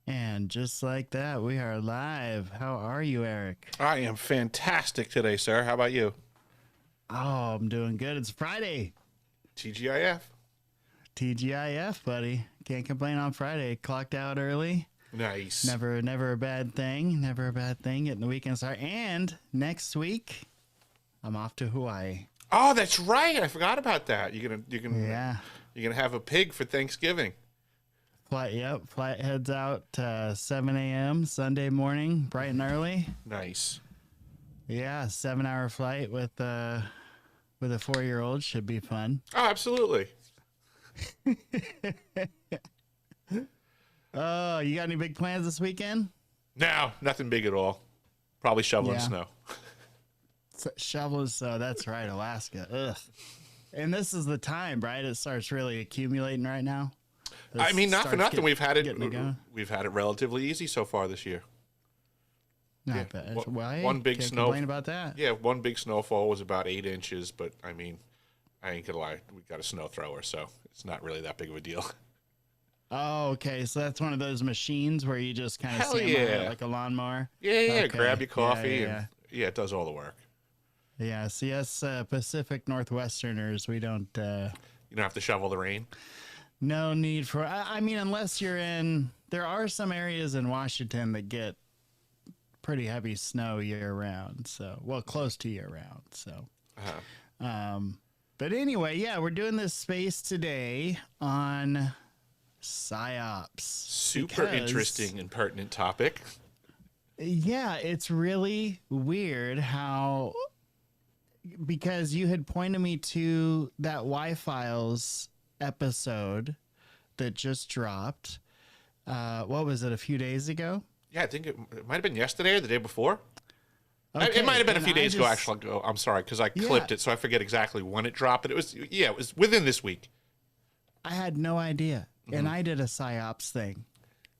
And just like that, we are live. How are you, Eric? I am fantastic today, sir. How about you? Oh, I'm doing good. It's Friday. TGIF. TGIF, buddy. Can't complain on Friday. Clocked out early. Nice. Never a bad thing. Never a bad thing. Getting the weekend started. And next week, I'm off to Hawaii. Oh, that's right. I forgot about that. You're Yeah. gonna have a pig for Thanksgiving. Flight heads out 7 a.m. Sunday morning, bright and early. Nice. Yeah, 7-hour flight with a 4-year-old should be fun. Oh, absolutely. Oh, you got any big plans this weekend? No, nothing big at all. Probably shoveling snow. Shoveling snow, that's right, Alaska. Ugh. And this is the time, right? It starts really accumulating right now. I mean, not for nothing. We've had it relatively easy so far this year. Not bad. One big Can't snow. complain about that. Yeah, one big snowfall was about 8 inches, but I mean, I ain't gonna lie, we got a snow thrower, so it's not really that big of a deal. Oh, okay. So that's one of those machines where you just kind of stand on it like a lawnmower. Yeah. Okay. Grab your coffee, and it does all the work. Yeah. See, us Pacific Northwesterners, we don't. You don't have to shovel the rain. No need for. I mean, unless you're in. There are some areas in Washington that get pretty heavy snow year round. So, well, close to year round. So. But anyway, yeah, we're doing this space today on PSY-OPS. Super interesting and pertinent topic. Yeah, it's really weird how, because you had pointed me to that Y-Files episode that just dropped. What was it, a few days ago? Yeah, I think it might have been yesterday or the day before. Okay, it might have been a few days ago, actually. I'm sorry, because I clipped it, so I forget exactly when it dropped. But it was within this week. I had no idea. And I did a PSY-OPS thing,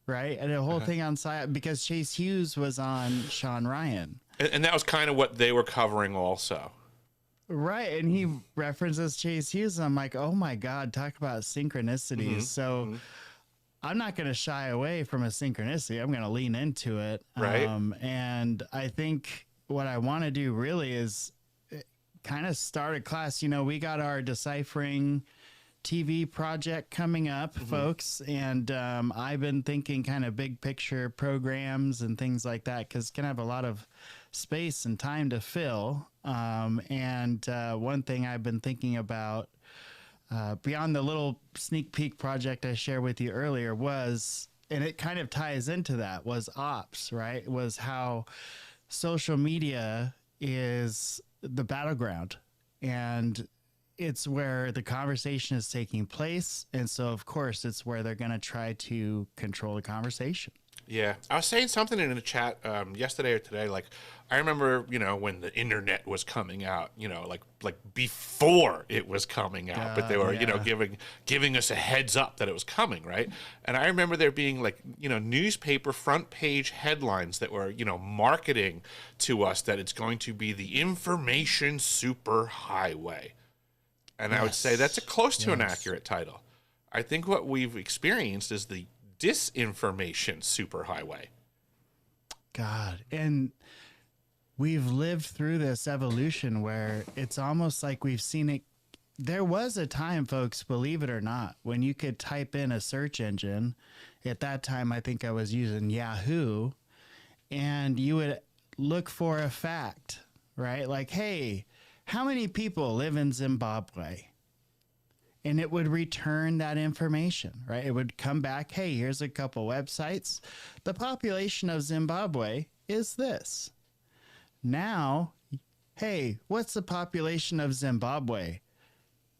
right? And a whole thing on PSY-OPS because Chase Hughes was on Sean Ryan. And that was kind of what they were covering also. Right. And he references Chase Hughes. And I'm like, oh my God, talk about synchronicities. So I'm not going to shy away from a synchronicity. I'm going to lean into it. Right. And I think what I want to do really is kind of start a class. You know, we got our deciphering TV project coming up, folks. And I've been thinking kind of big picture programs and things like that, because can have a lot of space and time to fill. And one thing I've been thinking about beyond the little sneak peek project I shared with you earlier was, and it kind of ties into that, was ops, right? Was how social media is the battleground, and it's where the conversation is taking place. And so, of course, it's where they're going to try to control the conversation. Yeah. I was saying something in the chat yesterday or today. Like, I remember, you know, when the internet was coming out, you know, like before it was coming out, but they were, you know, giving us a heads up that it was coming, right? And I remember there being, like, you know, newspaper front page headlines that were, you know, marketing to us that it's going to be the information superhighway. And I would say that's close to an accurate title. I think what we've experienced is the disinformation superhighway. God. And we've lived through this evolution where it's almost like we've seen it. There was a time, folks, believe it or not, when you could type in a search engine. At that time, I think I was using Yahoo, and you would look for a fact, right? Like, hey, how many people live in Zimbabwe? And it would return that information, right? It would come back, hey, here's a couple websites. The population of Zimbabwe is this. Now, hey, what's the population of Zimbabwe?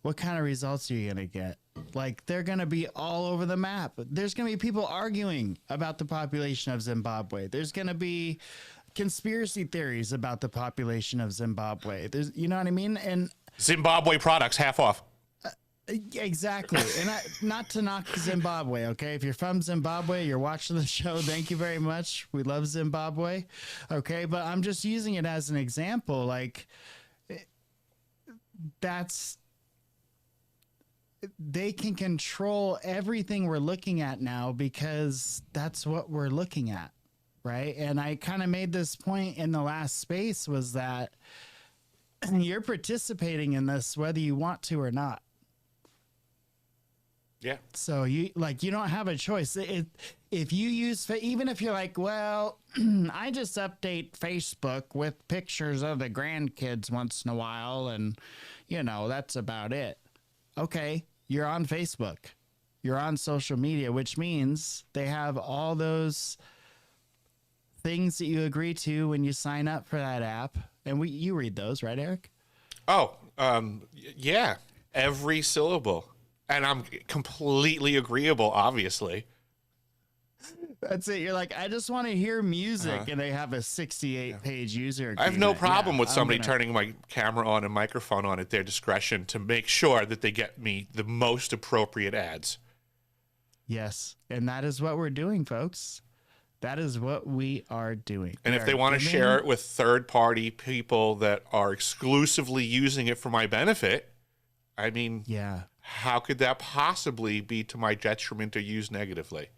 What kind of results are you going to get? Like, they're going to be all over the map. There's going to be people arguing about the population of Zimbabwe. There's going to be conspiracy theories about the population of Zimbabwe. There's, you know what I mean? And Zimbabwe products half off. Exactly. And not to knock Zimbabwe, okay? If you're from Zimbabwe, you're watching the show, thank you very much. We love Zimbabwe, okay? But I'm just using it as an example. Like, they can control everything we're looking at now because that's what we're looking at, right? And I kind of made this point in the last space, was that you're participating in this whether you want to or not. Yeah. So you don't have a choice. If you use, even if you're like, well, I just update Facebook with pictures of the grandkids once in a while, and you know, that's about it. Okay. You're on Facebook. You're on social media, which means they have all those things that you agree to when you sign up for that app. And you read those, right, Eric? Oh, yeah. Every syllable. And I'm completely agreeable, obviously. That's it. You're like, I just want to hear music, and they have a 68-page user agreement. I have no problem with somebody turning my camera on and microphone on at their discretion to make sure that they get me the most appropriate ads. Yes, and that is what we're doing, folks. That is what we are doing. And if they want to share it with third-party people that are exclusively using it for my benefit, I mean, yeah, how could that possibly be to my detriment or used negatively?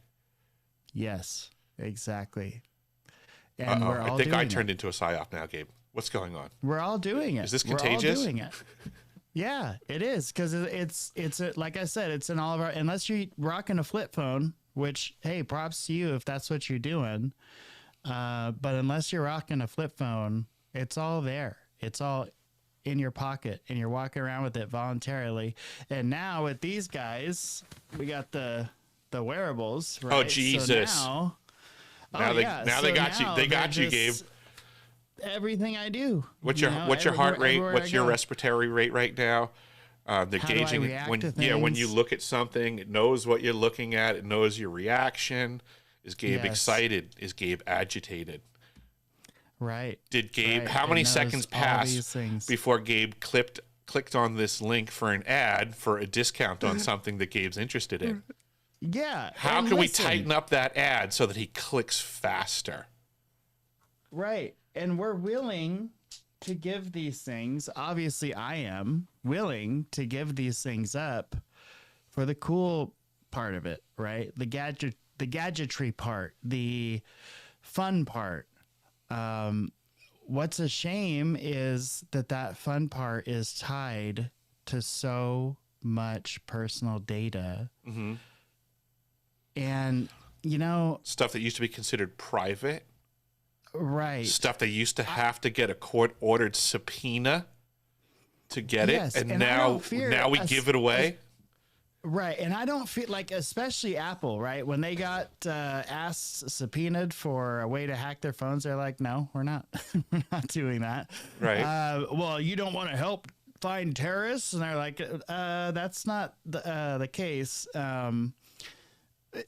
Yes, exactly. And I think I turned into a psyop now, Gabe. What's going on? We're all doing it. Is this contagious? We're all doing it. Yeah, it is, because it's like I said, it's in all of our, unless you're rocking a flip phone, which, hey, props to you if that's what you're doing. But unless you're rocking a flip phone, it's all there. It's all in your pocket, and you're walking around with it voluntarily. And now with these guys, we got the wearables, right? Oh, Jesus. So now they got you. They got you, Gabe. Everything I do. What's your heart rate? What's your respiratory rate right now? They're gauging it when you look at something. It knows what you're looking at. It knows your reaction. Is Gabe excited? Is Gabe agitated? Right. Did Gabe? Right. How many seconds passed before Gabe clicked on this link for an ad for a discount on something that Gabe's interested in? Yeah. How can we tighten up that ad so that he clicks faster? Right. And we're willing to give these things. Obviously, I am willing to give these things up for the cool part of it, right? The gadgetry part, the fun part. What's a shame is that fun part is tied to so much personal data. Mm-hmm. And, you know, stuff that used to be considered private. Right. Stuff they used to have to get a court-ordered subpoena to get it, and now we give it away. Right, and I don't feel like, especially Apple, right? When they got subpoenaed for a way to hack their phones, they're like, "No, we're not. We're not doing that." Right. Well, you don't want to help find terrorists, and they're like, "That's not the case."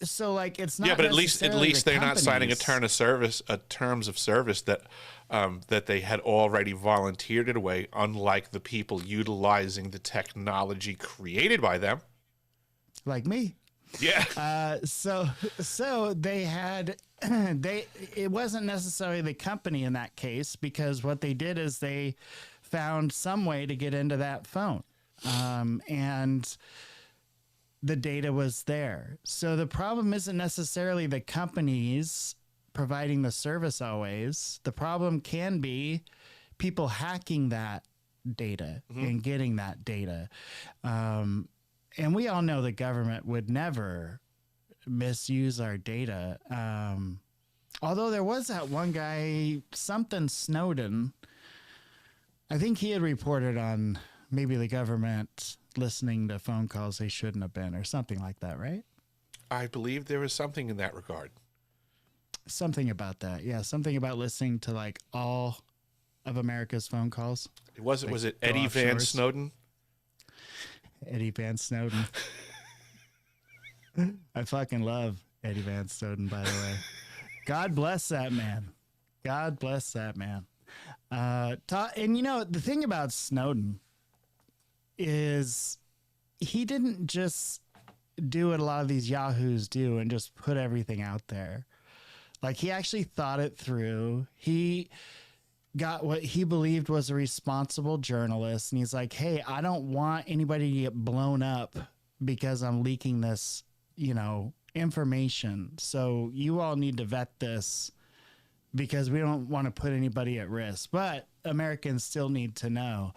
So like it's not. Yeah, but at least they're not signing a terms of service that that they had already volunteered it away, unlike the people utilizing the technology created by them. Like me. Yeah. So they had it wasn't necessarily the company in that case, because what they did is they found some way to get into that phone. And the data was there. So the problem isn't necessarily the companies providing the service always. The problem can be people hacking that data and getting that data. And we all know the government would never misuse our data. Although there was that one guy, something Snowden, I think he had reported on maybe the government listening to phone calls they shouldn't have been, or something like that, right? I believe there was something in that regard. Something about that. Yeah, something about listening to like all of America's phone calls. Was it Eddie Van Snowden? Eddie Van Snowden. I fucking love Eddie Van Snowden, by the way. God bless that man. God bless that man. And you know, the thing about Snowden is he didn't just do what a lot of these yahoos do and just put everything out there. Like, he actually thought it through. He got what he believed was a responsible journalist, and he's like, hey, I don't want anybody to get blown up because I'm leaking this, you know, information. So you all need to vet this because we don't want to put anybody at risk. But Americans still need to know.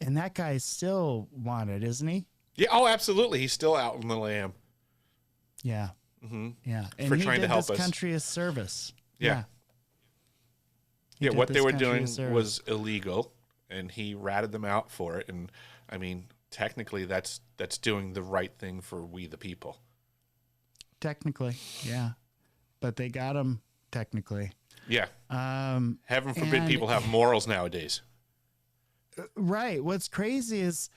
And that guy's still wanted, isn't he? Yeah. Oh, absolutely. He's still out on the lam. Yeah. Mm-hmm. Yeah. And for trying to help this country a service. Yeah. Yeah. What they were doing was illegal, and he ratted them out for it. And I mean, technically, that's doing the right thing for we the people. Technically, yeah. But they got him technically. Yeah. Heaven forbid people have morals nowadays. Right. What's crazy is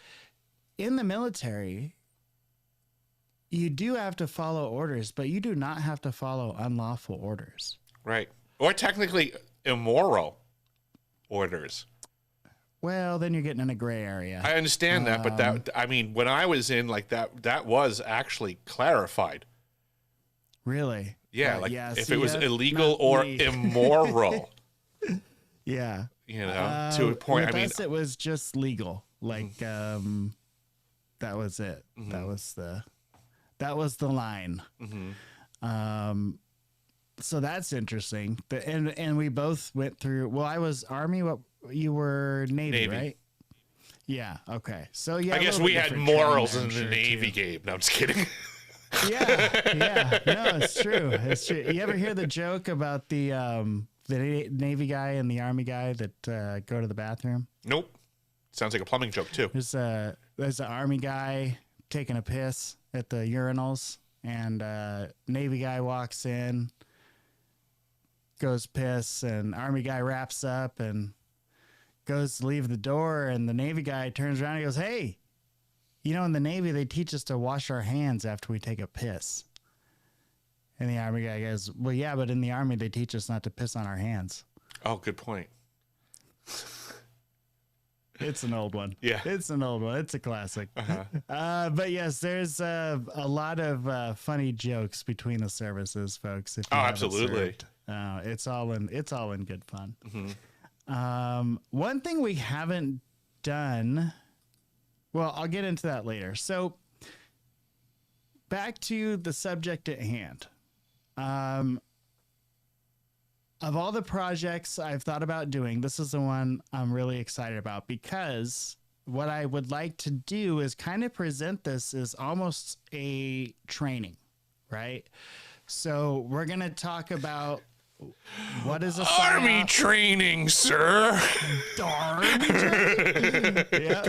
in the military, you do have to follow orders, but you do not have to follow unlawful orders. Right. Or technically immoral orders. Well, then you're getting in a gray area. I understand that, but that, I mean, when I was in like that was actually clarified. Really? Yeah. Like if it was illegal or immoral. Yeah. You know, to a point. With I mean, us, it was just legal. Like, that was it. Mm-hmm. That was the line. Mm-hmm. So that's interesting. And we both went through. Well, I was Army. What you were Navy, right? Yeah. Okay. So yeah, I guess we had morals in the Navy, Gabe. No, I'm just kidding. Yeah. No, it's true. It's true. You ever hear the joke about the Navy guy and the Army guy that go to the bathroom? Nope. Sounds like a plumbing joke too. There's an Army guy taking a piss at the urinals, and Navy guy walks in, goes piss, and Army guy wraps up and goes to leave the door, and the Navy guy turns around and goes, hey, you know, in the Navy, they teach us to wash our hands after we take a piss. And the Army guy goes, well, yeah, but in the Army, they teach us not to piss on our hands. Oh, good point. It's an old one. Yeah. It's an old one. It's a classic. Uh-huh. But yes, there's a lot of funny jokes between the services, folks. If you absolutely. It's all in good fun. Mm-hmm. One thing we haven't done, well, I'll get into that later. So back to the subject at hand. Of all the projects I've thought about doing, this is the one I'm really excited about, because what I would like to do is kind of present this as almost a training, right? So we're going to talk about what is a Army training, sir. Army training. Yeah.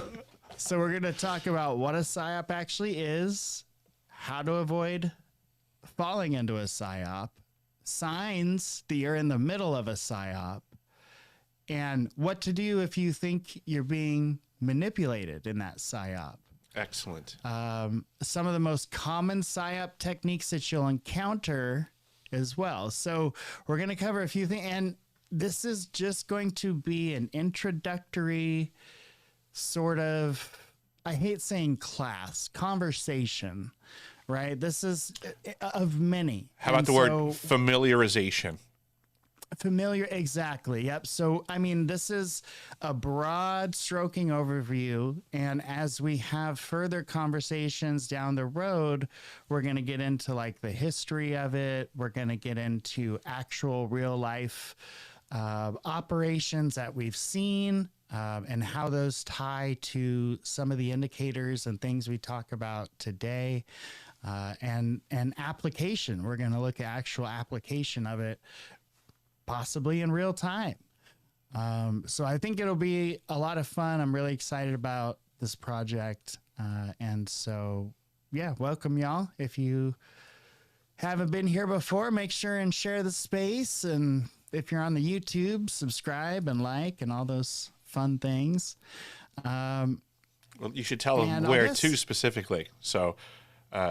So we're going to talk about what a PSYOP actually is, how to avoid falling into a PSYOP, signs that you're in the middle of a PSYOP, and what to do if you think you're being manipulated in that PSYOP. Excellent. Some of the most common PSYOP techniques that you'll encounter as well. So we're going to cover a few things, and this is just going to be an introductory sort of, I hate saying class, conversation, right? This is of many. How about the word familiarization? Familiar, exactly. Yep. So, I mean, this is a broad stroking overview. And as we have further conversations down the road, we're going to get into like the history of it. We're going to get into actual real life operations that we've seen, and how those tie to some of the indicators and things we talk about today. And application. We're going to look at actual application of it, possibly in real time. So I think it'll be a lot of fun. I'm really excited about this project. And so, yeah, welcome y'all. If you haven't been here before, make sure and share the space. And if you're on the YouTube, subscribe and like and all those fun things. Well, you should tell them where to specifically. So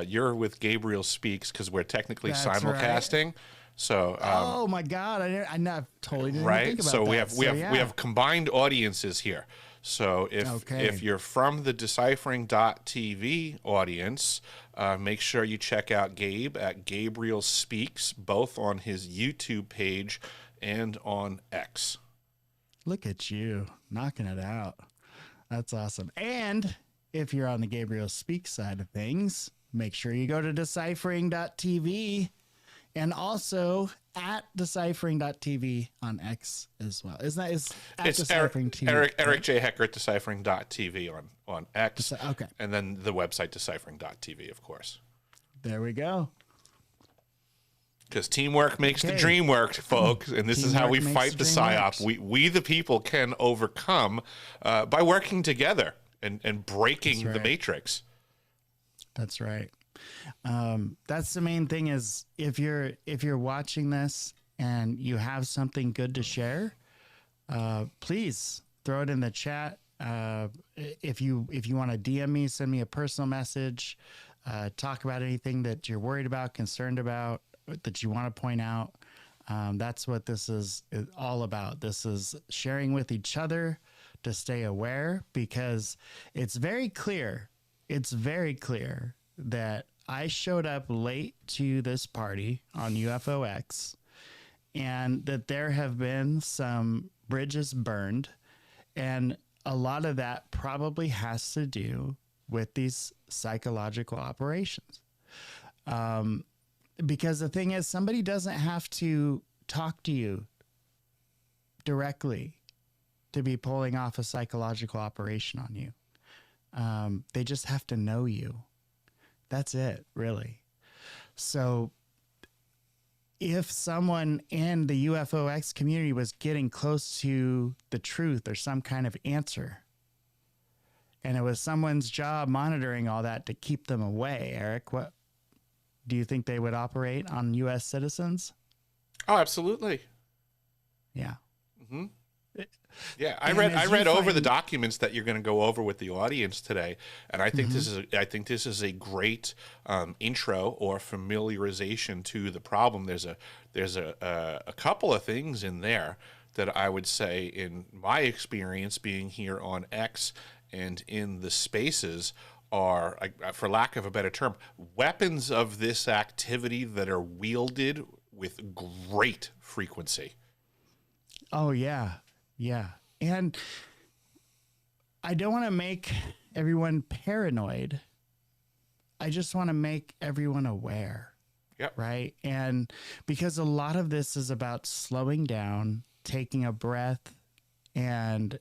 you're with Gabriel Speaks because we're technically simulcasting. Right. So, oh my God, I totally didn't think about so that. we have combined audiences here. So if you're from the Deciphering.tv audience, make sure you check out Gabe at Gabriel Speaks, both on his YouTube page and on X. Look at you knocking it out. That's awesome. And if you're on the Gabriel Speaks side of things, make sure you go to Deciphering.tv and also at Deciphering.tv on X as well. It's Eric J. Hecker at Deciphering.tv on X. Okay. And then the website Deciphering.tv, of course. There we go. Because teamwork makes the dream work, folks. And this is how we fight the PSYOP. We the people can overcome by working together and breaking the matrix. That's right. That's the main thing is if you're watching this and you have something good to share, please throw it in the chat. If you want to DM me, send me a personal message, talk about anything that you're worried about, concerned about, that you want to point out. That's what this is all about. This is sharing with each other to stay aware, because it's very clear that I showed up late to this party on UFOX, and that there have been some bridges burned, and a lot of that probably has to do with these psychological operations. Because the thing is, somebody doesn't have to talk to you directly to be pulling off a psychological operation on you. They just have to know you. That's it, really. So if someone in the UFOX community was getting close to the truth or some kind of answer, and it was someone's job monitoring all that to keep them away, Eric, what do you think they would operate on U.S. citizens? Oh, absolutely. Yeah. Mm-hmm. Yeah, I read over the documents that you're going to go over with the audience today, and I think this is a great intro or familiarization to the problem. There's a couple of things in there that I would say, in my experience being here on X and in the spaces, are, for lack of a better term, weapons of this activity that are wielded with great frequency. Oh, yeah. Yeah. And I don't want to make everyone paranoid. just want to make everyone aware. Yep. Right. And because a lot of this is about slowing down, taking a breath, and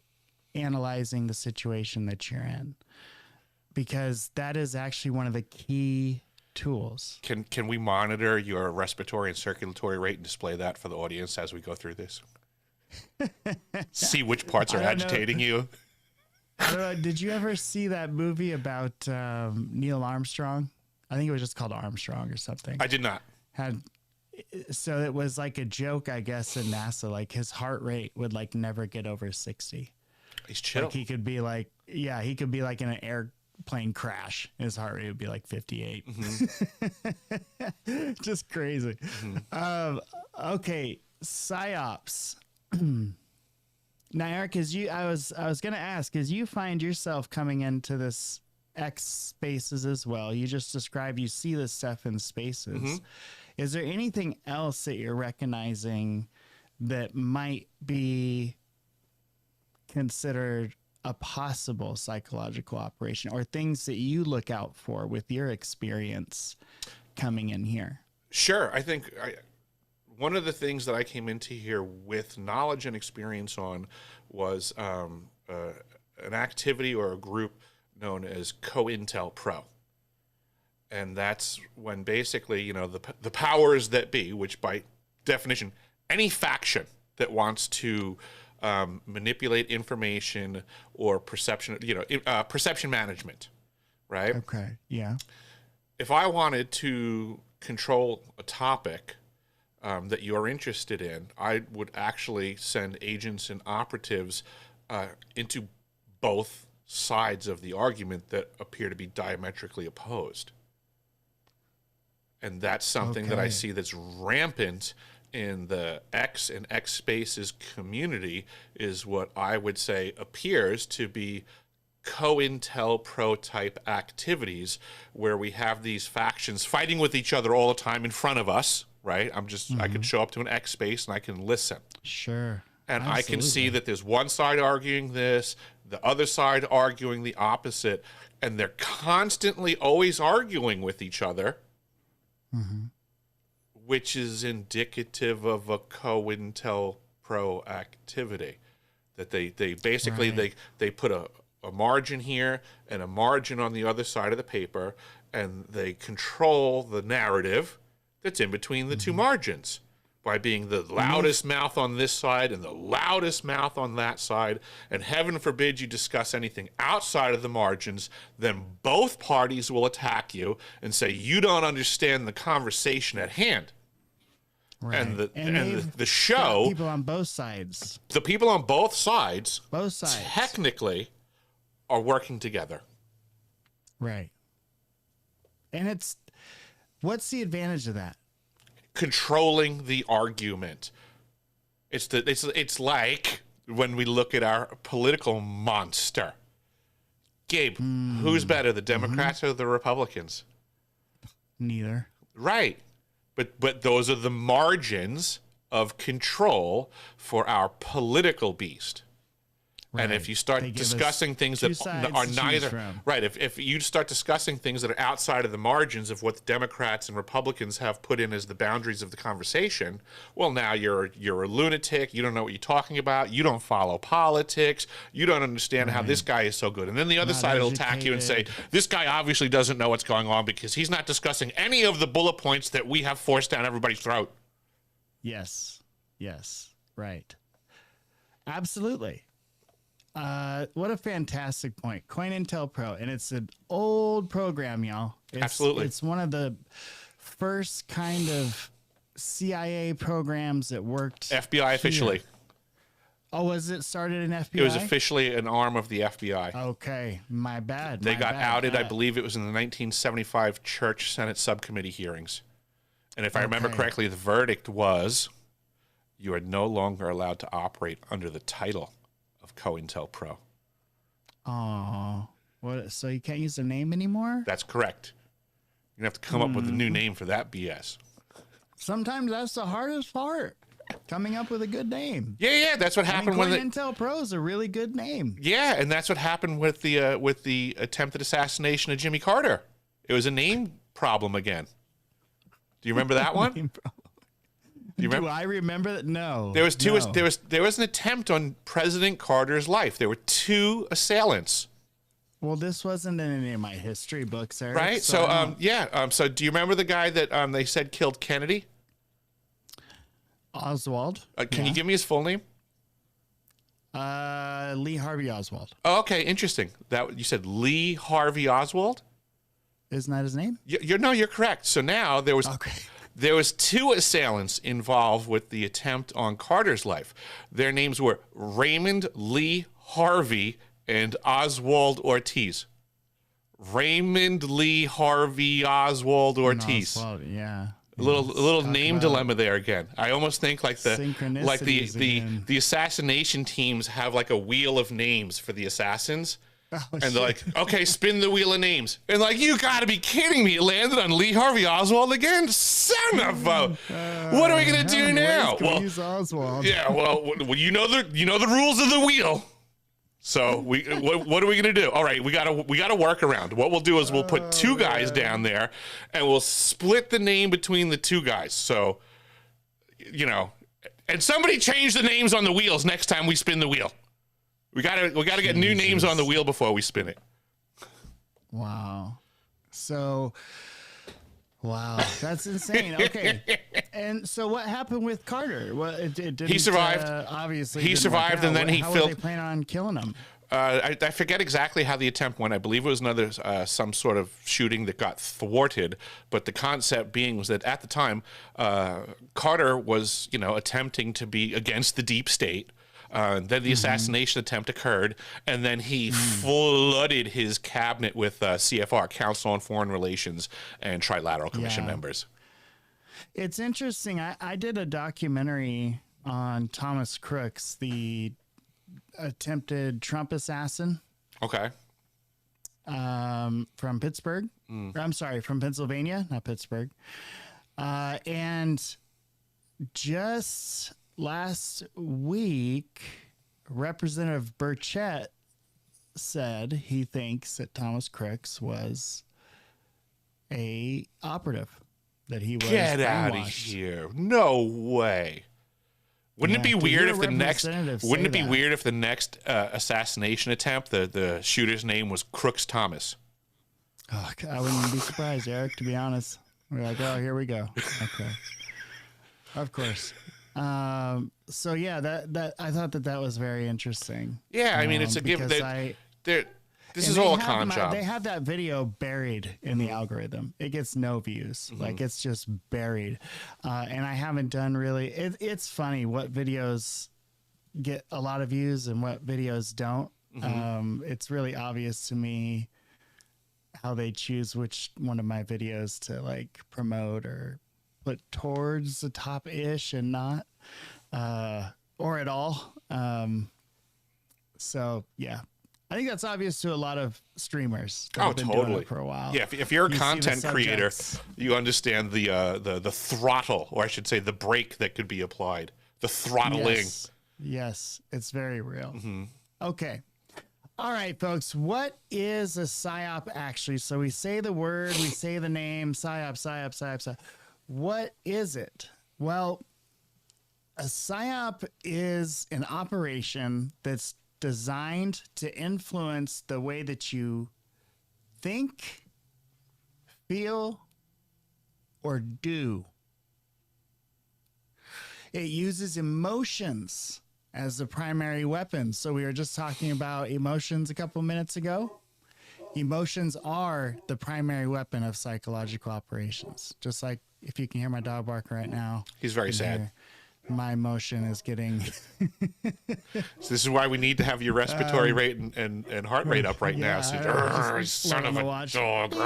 analyzing the situation that you're in, because that is actually one of the key tools. Can we monitor your respiratory and circulatory rate and display that for the audience as we go through this? See which parts are agitating you. I don't know, did you ever see that movie about Neil Armstrong? I think it was just called Armstrong or something. I did not. So it was like a joke, I guess, in NASA. Like his heart rate would like never get over 60. He's chill. Like he could be like in an airplane crash. His heart rate would be like 58. Mm-hmm. Just crazy. Mm-hmm. Okay, PSY-OPS. Now, Eric, I was going to ask, as you find yourself coming into this X spaces as well, you just described you see this stuff in spaces. Mm-hmm. Is there anything else that you're recognizing that might be considered a possible psychological operation, or things that you look out for with your experience coming in here? Sure. I think one of the things that I came into here with knowledge and experience on was an activity or a group known as COINTEL Pro. And that's when basically, you know, the powers that be, which by definition, any faction that wants to manipulate information or perception, perception management, right? Okay, yeah. If I wanted to control a topic that you're interested in, I would actually send agents and operatives into both sides of the argument that appear to be diametrically opposed. And that's something that I see that's rampant in the X and X spaces community, is what I would say appears to be COINTEL Pro type activities, where we have these factions fighting with each other all the time in front of us, right? I can show up to an X space and I can listen. Sure. And absolutely. I can see that there's one side arguing this, the other side arguing the opposite, and they're constantly always arguing with each other. Mm-hmm. Which is indicative of a COINTEL Pro activity, that they basically they put a margin here and a margin on the other side of the paper, and they control the narrative that's in between the two margins by being the loudest mouth on this side and the loudest mouth on that side. And heaven forbid you discuss anything outside of the margins, then both parties will attack you and say you don't understand the conversation at hand. Right. And the show, people on both sides. The people on both sides technically are working together. Right. And what's the advantage of that? Controlling the argument. It's like when we look at our political monster. Gabe, who's better, the Democrats or the Republicans? Neither. Right. But those are the margins of control for our political beast. Right. And if you start discussing things that are neither right, if you start discussing things that are outside of the margins of what the Democrats and Republicans have put in as the boundaries of the conversation, well, now you're a lunatic. You don't know what you're talking about. You don't follow politics. You don't understand how this guy is so good. And then the other side will attack you and say, this guy obviously doesn't know what's going on because he's not discussing any of the bullet points that we have forced down everybody's throat. Yes. Right. Absolutely. What a fantastic point. COINTEL Pro, and it's an old program, y'all. Absolutely. It's one of the first kind of CIA programs that worked FBI officially. Here. Oh, was it started in FBI? It was officially an arm of the FBI. Okay, my bad. They got outed, I believe it was in the 1975 Church Senate subcommittee hearings. And if I remember correctly, the verdict was you are no longer allowed to operate under the title of COINTEL Pro. Oh, so you can't use the name anymore? That's correct. You're going to have to come up with a new name for that BS. Sometimes that's the hardest part, coming up with a good name. Yeah, that's what happened when COINTEL Pro is a really good name. Yeah, and that's what happened with the attempted assassination of Jimmy Carter It was a name problem again. Do you remember that one? Do you remember? Do I remember that? No. There was two. No. There was an attempt on President Carter's life. There were 2 assailants. Well, this wasn't in any of my history books, Eric. Right. So So do you remember the guy that they said killed Kennedy? Oswald. Can you give me his full name? Lee Harvey Oswald. Oh, okay, interesting. That you said Lee Harvey Oswald. Isn't that his name? You're correct. So now there was 2 assailants involved with the attempt on Carter's life. Their names were Raymond Lee Harvey and Oswald Ortiz. Raymond Lee Harvey Oswald Ortiz. Oswald, yeah. A little name dilemma there again. I almost think like the assassination teams have like a wheel of names for the assassons. And they're like, okay, spin the wheel of names. And like, you got to be kidding me. It landed on Lee Harvey Oswald again? Son of a... what are we going to do now? Well, Oswald. Yeah, well, you know the rules of the wheel. So what are we gonna do? All right, we got a workaround. What we'll do is we'll put 2 guys down there, and we'll split the name between the 2 guys. So, and somebody change the names on the wheels next time we spin the wheel. We gotta get new names on the wheel before we spin it. Wow. So. Wow, that's insane. Okay, and so what happened with Carter? Well, it didn't. He survived. Obviously, he survived, and then he how filled. Were they plan on killing him? I forget exactly how the attempt went. I believe it was another some sort of shooting that got thwarted. But the concept being was that at the time, Carter was attempting to be against the deep state. Then the assassination attempt occurred, and then he flooded his cabinet with CFR, Council on Foreign Relations, and Trilateral Commission members. It's interesting. I did a documentary on Thomas Crooks, the attempted Trump assassin. Okay. From Pittsburgh. I'm sorry, from Pennsylvania, not Pittsburgh. And just last week, Representative Burchett said he thinks that Thomas Crooks was a operative, that he was Get out of brainwashed. here. No way. Wouldn't it be weird if the next assassination attempt, the shooter's name was Crooks Thomas? Oh, I wouldn't be surprised, Eric, to be honest. We're like, oh, here we go. Okay. Of course. So yeah, that I thought that was very interesting. Yeah, I mean, it's a give. This is all a con job. They have that video buried in the algorithm. It gets no views. Like it's just buried. And I haven't done really. It's funny what videos get a lot of views and what videos don't. It's really obvious to me how they choose which one of my videos to like promote or put towards the top-ish and not, or at all. So yeah, I think that's obvious to a lot of streamers that have been doing it for a while. Yeah, if you're a content creator, you understand the throttle, or I should say the brake that could be applied, the throttling. Yes, it's very real. Okay. All right, folks, what is a PSYOP actually? So we say the word, we say the name, PSYOP. What is it? Well, a PSYOP is an operation that's designed to influence the way that you think, feel, or do. It uses emotions as the primary weapon. So we were just talking about emotions a couple minutes ago. Emotions are the primary weapon of psychological operations. Just like if you can hear my dog bark right now. He's very sad. My emotion is getting... So this is why we need to have your respiratory rate and heart rate up right now. So, son of a dog.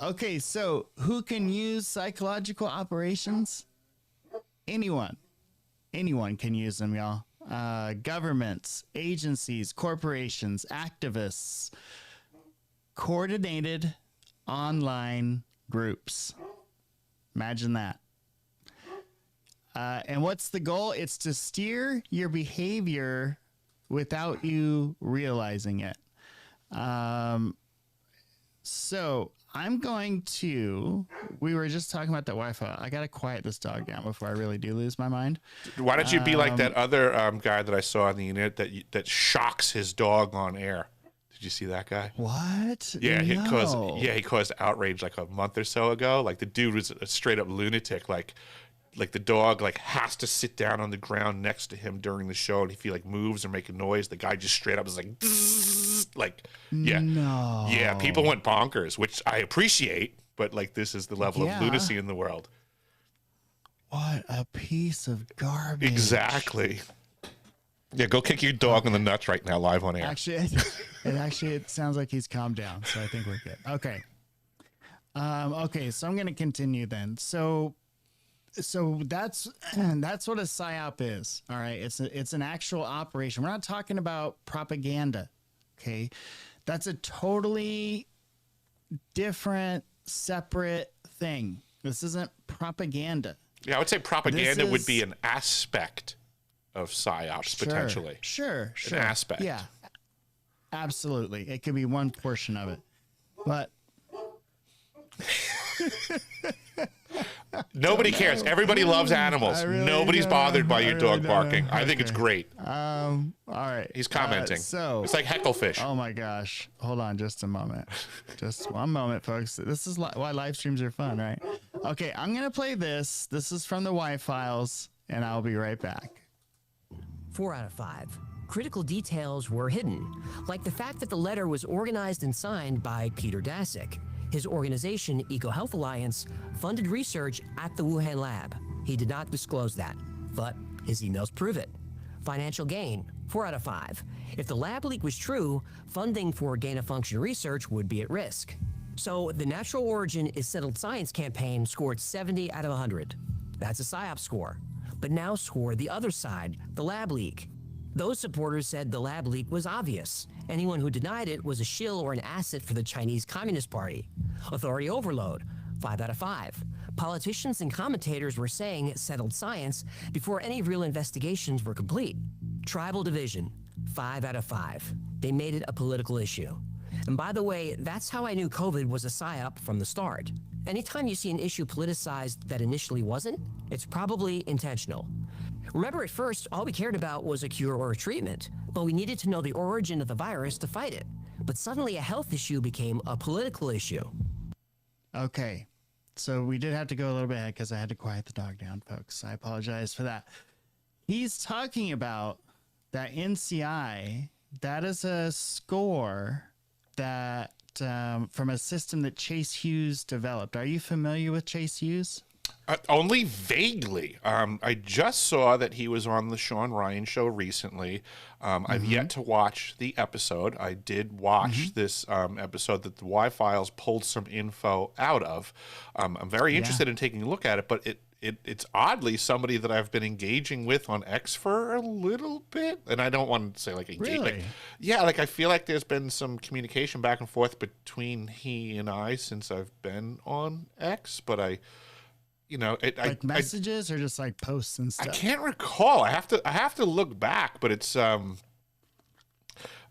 Okay, so who can use psychological operations? Anyone can use them, y'all. Governments, agencies, corporations, activists, coordinated online groups. Imagine that. And what's the goal? It's to steer your behavior without you realizing it. So I'm going to. We were just talking about that Wi-Fi. I gotta quiet this dog down before I really do lose my mind. Why don't you be like that other guy that I saw on the internet that shocks his dog on air? Did you see that guy? What? Yeah, he No. caused outrage like a month or so ago. Like the dude was a straight up lunatic. Like the dog like has to sit down on the ground next to him during the show, and if he like moves or make a noise, the guy just straight up is like, like yeah, No. yeah. People went bonkers, which I appreciate, but like this is the level of lunacy in the world. What a piece of garbage. Exactly. Yeah, go kick your dog in the nuts right now, live on air. Actually, it sounds like he's calmed down, so I think we're good. Okay. Okay, so I'm going to continue then. So that's what a PSYOP is. All right, it's an actual operation. We're not talking about propaganda. Okay, that's a totally different, separate thing. This isn't propaganda. Yeah, I would say propaganda would be an aspect of PSYOPs potentially. Sure. An aspect. Yeah, absolutely. It could be one portion of it, but. Nobody cares. Everybody loves animals. Really Nobody's bothered by your dog barking. Okay. I think it's great. All right. He's commenting. So it's like hecklefish. Oh my gosh. Hold on just a moment. Just one moment, folks. This is why live streams are fun, right? Okay, I'm going to play this. This is from the Y-Files, and I'll be right back. 4 out of 5. Critical details were hidden, like the fact that the letter was organized and signed by Peter Daszak. His organization, EcoHealth Alliance, funded research at the Wuhan lab. He did not disclose that, but his emails prove it. Financial gain, 4 out of 5. If the lab leak was true, funding for gain-of-function research would be at risk. So the Natural Origin is Settled Science campaign scored 70 out of 100. That's a PSYOP score. But now score the other side, the lab leak. Those supporters said the lab leak was obvious. Anyone who denied it was a shill or an asset for the Chinese Communist Party. Authority overload, 5 out of 5. Politicians and commentators were saying settled science before any real investigations were complete. Tribal division, 5 out of 5. They made it a political issue. And by the way, that's how I knew COVID was a PSYOP from the start. Anytime you see an issue politicized that initially wasn't, it's probably intentional. Remember, at first, all we cared about was a cure or a treatment, but we needed to know the origin of the virus to fight it. But suddenly a health issue became a political issue. Okay, so we did have to go a little bit ahead because I had to quiet the dog down, folks. I apologize for that. He's talking about that NCI. That is a score that from a system that Chase Hughes developed. Are you familiar with Chase Hughes? Only vaguely. I just saw that he was on the Sean Ryan show recently. I've yet to watch the episode. I did watch this episode that the Y-Files pulled some info out of. I'm very interested in taking a look at it, but it's oddly somebody that I've been engaging with on X for a little bit. And I don't want to say like engage. Really? Like I feel like there's been some communication back and forth between he and I since I've been on X, but like messages or just like posts and stuff. I can't recall. I have to look back, but it's I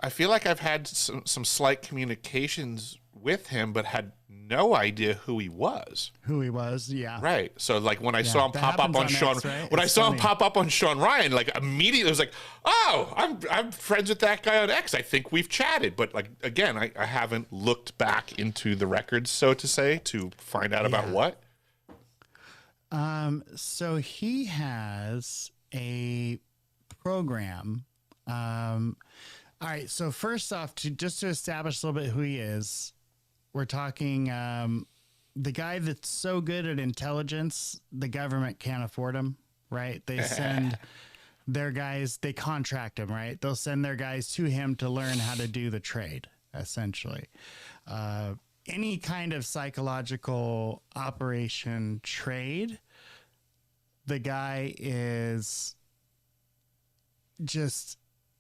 feel like I've had some slight communications with him, but had no idea who he was. Yeah. Right. So like when I saw him pop up on Sean, X, right? when I saw him pop up on Sean Ryan, like immediately I was like, oh, I'm friends with that guy on X. I think we've chatted, but like again, I haven't looked back into the records, so to say, to find out about what. So he has a program. All right. So first off, just to establish a little bit who he is, we're talking the guy that's so good at intelligence, the government can't afford him, right? They send their guys, they contract him, right? They'll send their guys to him to learn how to do the trade, essentially. Any kind of psychological operation trade, the guy is just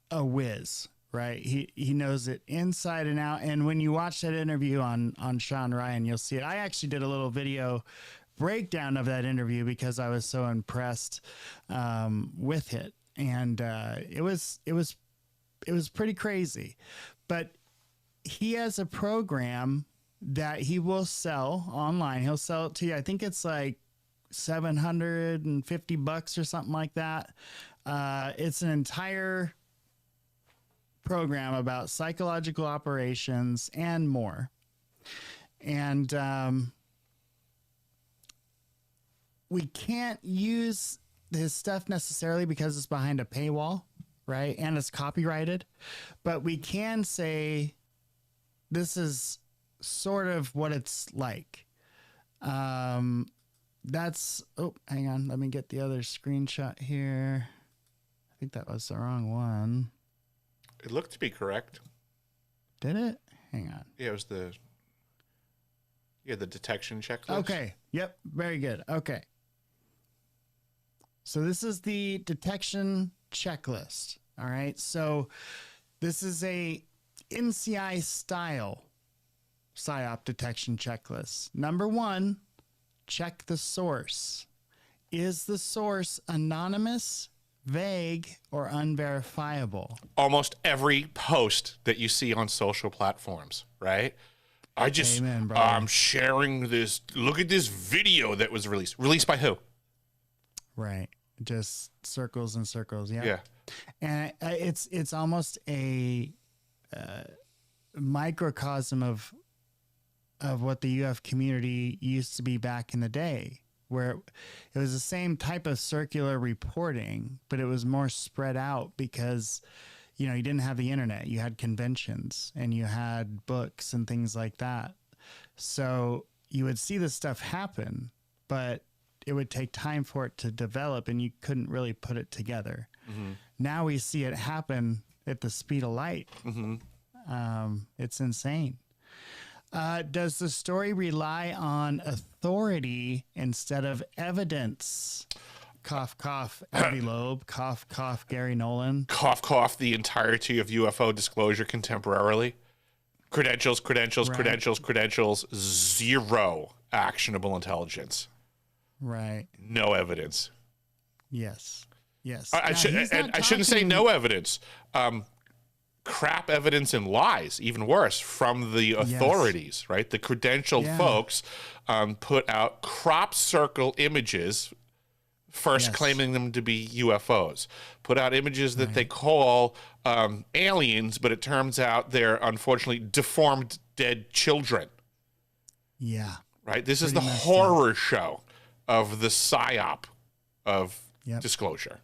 a whiz, right? He knows it inside and out. And when you watch that interview on Sean Ryan, you'll see it. I actually did a little video breakdown of that interview because I was so impressed with it. And it was pretty crazy. But he has a program that he will sell online. He'll sell it to you. I think it's like $750 or something like that. It's an entire program about psychological operations and more. And we can't use his stuff necessarily because it's behind a paywall, right? And it's copyrighted. But we can say this is sort of what it's like. That's, oh, hang on. Let me get the other screenshot here. I think that was the wrong one. It looked to be correct. Did it? Hang on. Yeah, it was the detection checklist. Okay. Yep. Very good. Okay. So this is the detection checklist. All right. So this is a NCI style PSY-OPS detection checklist. Number 1, check the source. Is the source anonymous, vague, or unverifiable? Almost every post that you see on social platforms, right? I'm sharing this. Look at this video that was released. Released by who? Right. Just circles and circles. Yeah. Yeah. And it's almost a microcosm of what the UF community used to be back in the day, where it was the same type of circular reporting, but it was more spread out because, you know, you didn't have the internet. You had conventions and you had books and things like that. So you would see this stuff happen, but it would take time for it to develop and you couldn't really put it together. Mm-hmm. Now we see it happen at the speed of light. Mm-hmm. It's insane. Does the story rely on authority instead of evidence? Cough, cough, Abbey Loeb. Cough, cough, Gary Nolan. Cough, cough, the entirety of UFO disclosure contemporarily. Credentials, credentials, right. credentials, zero actionable intelligence. Right. No evidence. Yes. Yes. I shouldn't say no evidence. Crap evidence and lies, even worse, from the authorities, right? The credentialed folks put out crop circle images, first claiming them to be UFOs, put out images that they call aliens, but it turns out they're unfortunately deformed dead children. Yeah. Right? This is the horror show of the PSYOP of disclosure.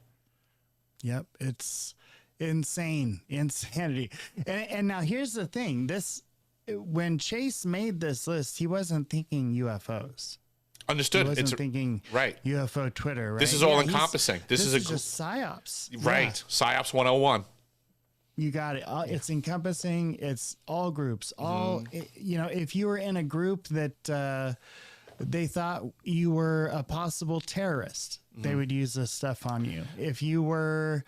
Yep. It's insanity. And now here's the thing. When Chase made this list, he wasn't thinking UFOs. Understood. He wasn't thinking UFO Twitter, right? This is all encompassing. This is just PSYOPs. Right. Yeah. PSYOPs 101. You got it. It's encompassing. It's all groups. All, if you were in a group that they thought you were a possible terrorist, they would use this stuff on you. If you were,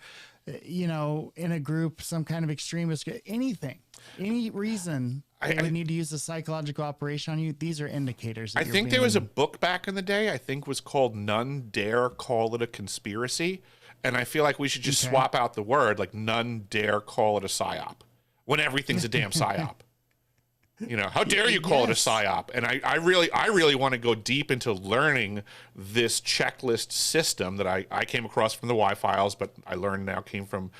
in a group, some kind of extremist, any reason they would need to use a psychological operation on you, these are indicators. I think there was a book back in the day, I think was called None Dare Call It a Conspiracy. And I feel like we should just swap out the word, like none dare call it a PSYOP when everything's a damn PSYOP. How dare you call it a PSYOP? And I really want to go deep into learning this checklist system that I came across from the Y-Files, but I learned now came from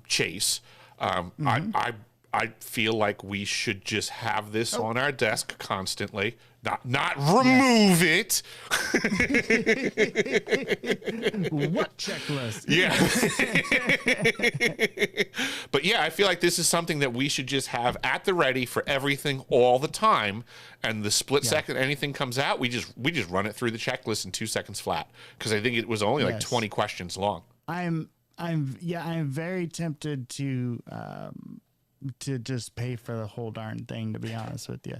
Chase. I feel like we should just have this on our desk constantly, not remove it. What checklist? Yeah. But yeah, I feel like this is something that we should just have at the ready for everything all the time. And the split second anything comes out, we just run it through the checklist in 2 seconds flat. Because I think it was only like 20 questions long. I'm very tempted to just pay for the whole darn thing, to be honest with you.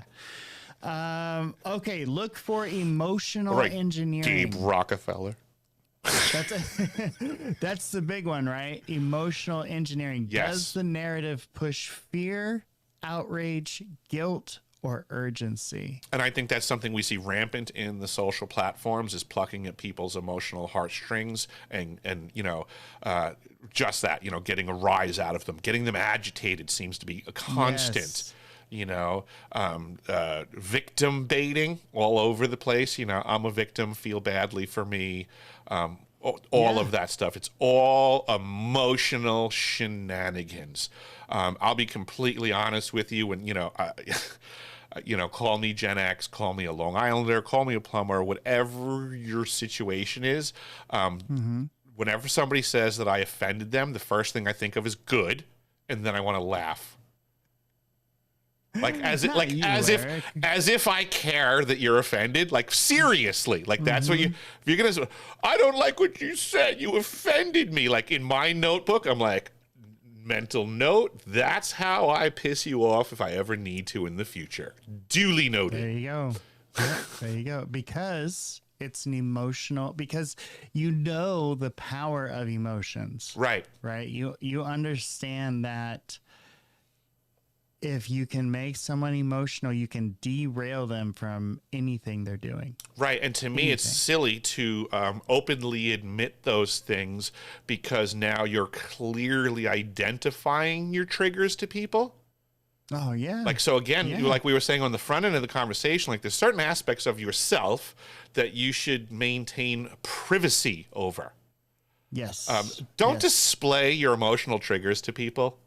Okay, look for emotional engineering. Gabe Rockefeller. That's the big one, right? Emotional engineering. Yes. Does the narrative push fear, outrage, guilt, or urgency? And I think that's something we see rampant in the social platforms, is plucking at people's emotional heartstrings and just that, getting a rise out of them, getting them agitated seems to be a constant. victim baiting all over the place. I'm a victim, feel badly for me. All of that stuff. It's all emotional shenanigans. I'll be completely honest with you. And, call me Gen X, call me a Long Islander, call me a plumber, whatever your situation is. Whenever somebody says that I offended them, the first thing I think of is good. And then I want to laugh. Like as if I care that you're offended. Like seriously, like that's what if you're gonna say, I don't like what you said, you offended me. Like in my notebook, I'm like, mental note, that's how I piss you off if I ever need to in the future. Duly noted. There you go. Yep, there you go. Because it's an emotional, because the power of emotions. Right. Right. You understand that if you can make someone emotional, you can derail them from anything they're doing. Right. And to me, it's silly to openly admit those things because now you're clearly identifying your triggers to people. Oh, yeah. Like, so again, like we were saying on the front end of the conversation, like there's certain aspects of yourself that you should maintain privacy over. Yes. Don't display your emotional triggers to people.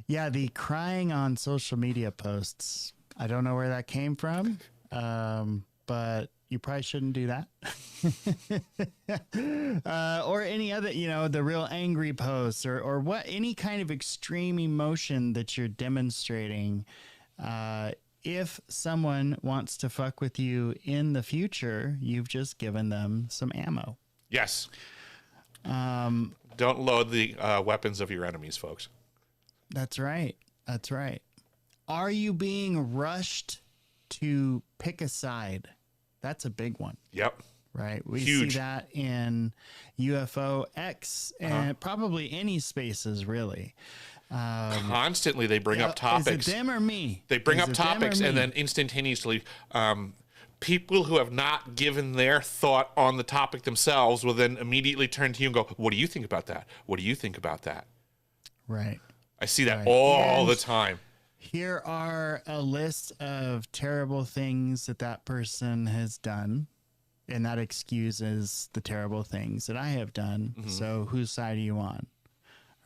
Yeah, the crying on social media posts. I don't know where that came from, but you probably shouldn't do that. Or any other, the real angry posts or any kind of extreme emotion that you're demonstrating. If someone wants to fuck with you in the future, you've just given them some ammo. Yes. Don't load the weapons of your enemies, folks. That's right. That's right. Are you being rushed to pick a side? That's a big one. Yep. Right. We Huge. see that in UFO-X and probably any spaces, really. Constantly they bring up topics. Is it them or me? They bring up topics and then instantaneously people who have not given their thought on the topic themselves will then immediately turn to you and go, what do you think about that? What do you think about that? Right. I see that all the time. Here are a list of terrible things that person has done, and that excuses the terrible things that I have done. So whose side are you on?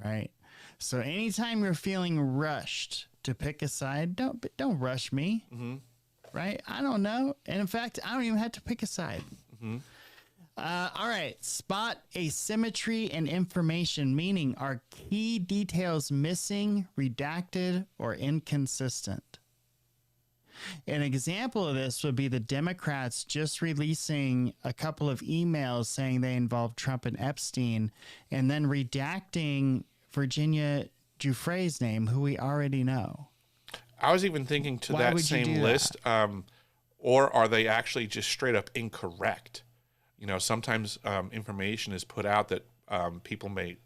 Right? So anytime you're feeling rushed to pick a side, don't rush me. Right? I don't know. And in fact, I don't even have to pick a side. All right. Spot asymmetry in information, meaning are key details missing, redacted, or inconsistent? An example of this would be the Democrats just releasing a couple of emails saying they involved Trump and Epstein, and then redacting Virginia Giuffre's name, who we already know. I was even thinking to that same list, or are they actually just straight up incorrect? Sometimes information is put out that people may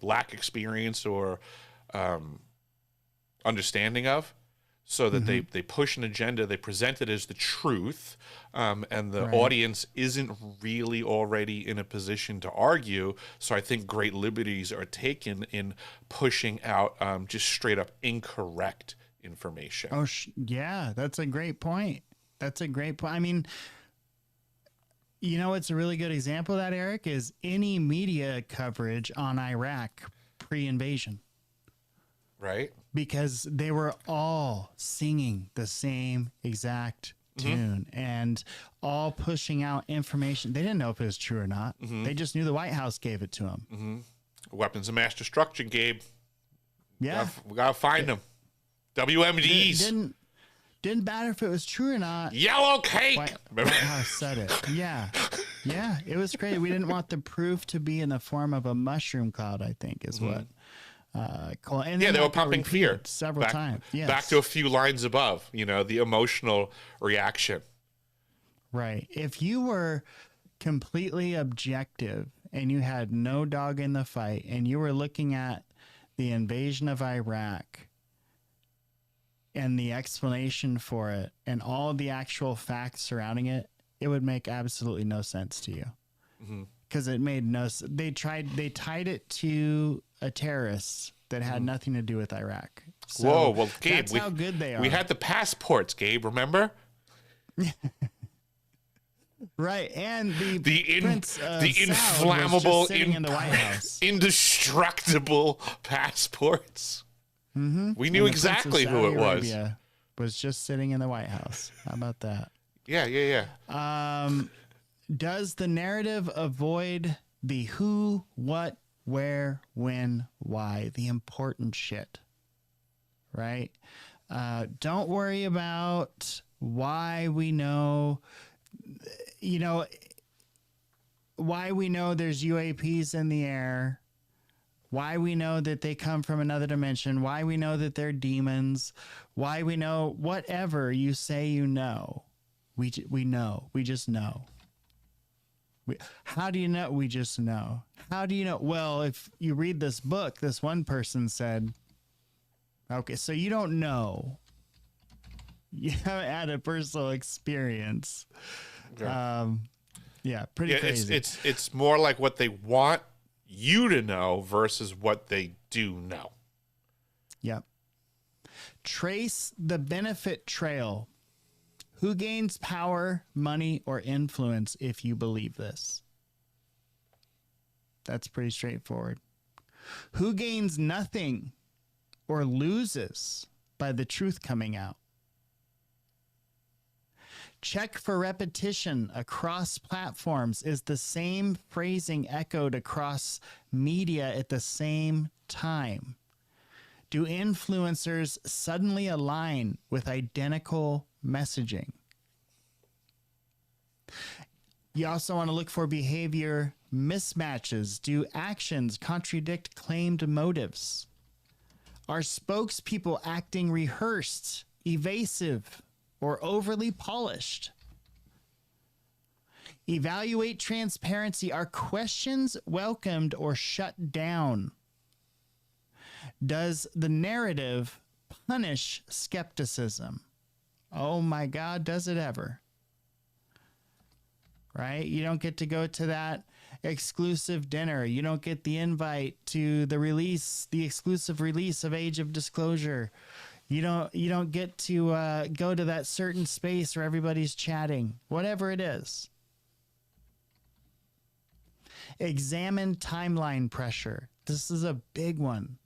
lack experience or understanding of, so that they push an agenda, they present it as the truth, and the audience isn't really already in a position to argue. So I think great liberties are taken in pushing out just straight up incorrect information. Oh, yeah, that's a great point. I mean, what's a really good example of that, Eric, is any media coverage on Iraq pre-invasion. Right. Because they were all singing the same exact tune and all pushing out information. They didn't know if it was true or not. They just knew the White House gave it to them. Weapons of mass destruction, Gabe. Yeah. We gotta find them. WMDs. Didn't matter if it was true or not. Yellow cake. White House said it. Yeah. Yeah. It was great. We didn't want the proof to be in the form of a mushroom cloud, I think is what. And they were pumping fear several times. Yes. Back to a few lines above, the emotional reaction. Right. If you were completely objective and you had no dog in the fight and you were looking at the invasion of Iraq and the explanation for it and all the actual facts surrounding it, it would make absolutely no sense to you. Because it made they tied it to a terrorist that had nothing to do with Iraq. So whoa, well, Gabe, that's how good they are. We had the passports, Gabe, remember? Right, and the inflammable, in the White House. Indestructible passports. Mm-hmm. We knew exactly who it was. Was just sitting in the White House. How about that? Yeah. Does the narrative avoid the who, what, where, when, why, the important shit? Right? Don't worry about why we know, why we know there's UAPs in the air, why we know that they come from another dimension, why we know that they're demons, why we know whatever you say we know. We just know. How do you know? We just know. How do you know? Well, if you read this book, this one person said, okay, so you don't know. You haven't had a personal experience. Yeah, pretty crazy. It's more like what they want you to know versus what they do know. Yep. Trace the benefit trail. Who gains power, money, or influence if you believe this? That's pretty straightforward. Who gains nothing or loses by the truth coming out? Check for repetition across platforms. Is the same phrasing echoed across media at the same time? Do influencers suddenly align with identical messaging? You also want to look for behavior mismatches. Do actions contradict claimed motives? Are spokespeople acting rehearsed, evasive, or overly polished? Evaluate transparency. Are questions welcomed or shut down? Does the narrative punish skepticism? Oh my God, does it ever? Right? You don't get to go to that exclusive dinner. You don't get the invite to the exclusive release of Age of Disclosure. You don't get to go to that certain space where everybody's chatting, whatever it is. Examine timeline pressure. This is a big one.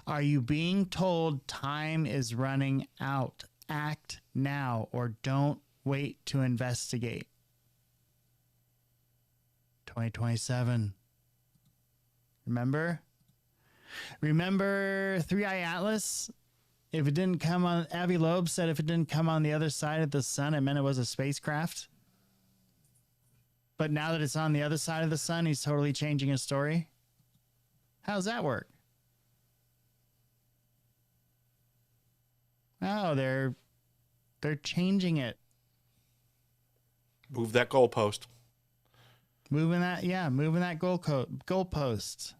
Are you being told time is running out? Act now or don't wait to investigate. 2027. Remember? Remember 3-Eye Atlas? If it didn't come on, Avi Loeb said if it didn't come on the other side of the sun, it meant it was a spacecraft. But now that it's on the other side of the sun, he's totally changing his story. How's that work? Oh, they're changing it. Move that goalpost. Moving that goalpost.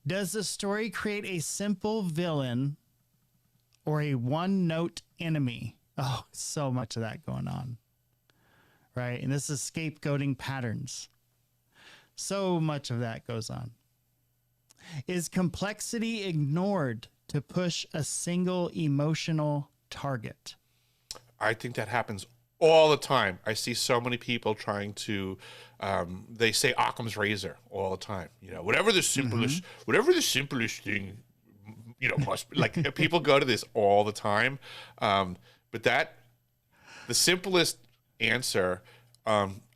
Does the story create a simple villain or a one-note enemy? Oh, so much of that going on. Right? And this is scapegoating patterns. So much of that goes on. Is complexity ignored to push a single emotional target? I think that happens all the time. I see so many people trying to, they say Occam's razor all the time. Whatever the simplest thing, must be. Like people go to this all the time. But the simplest answer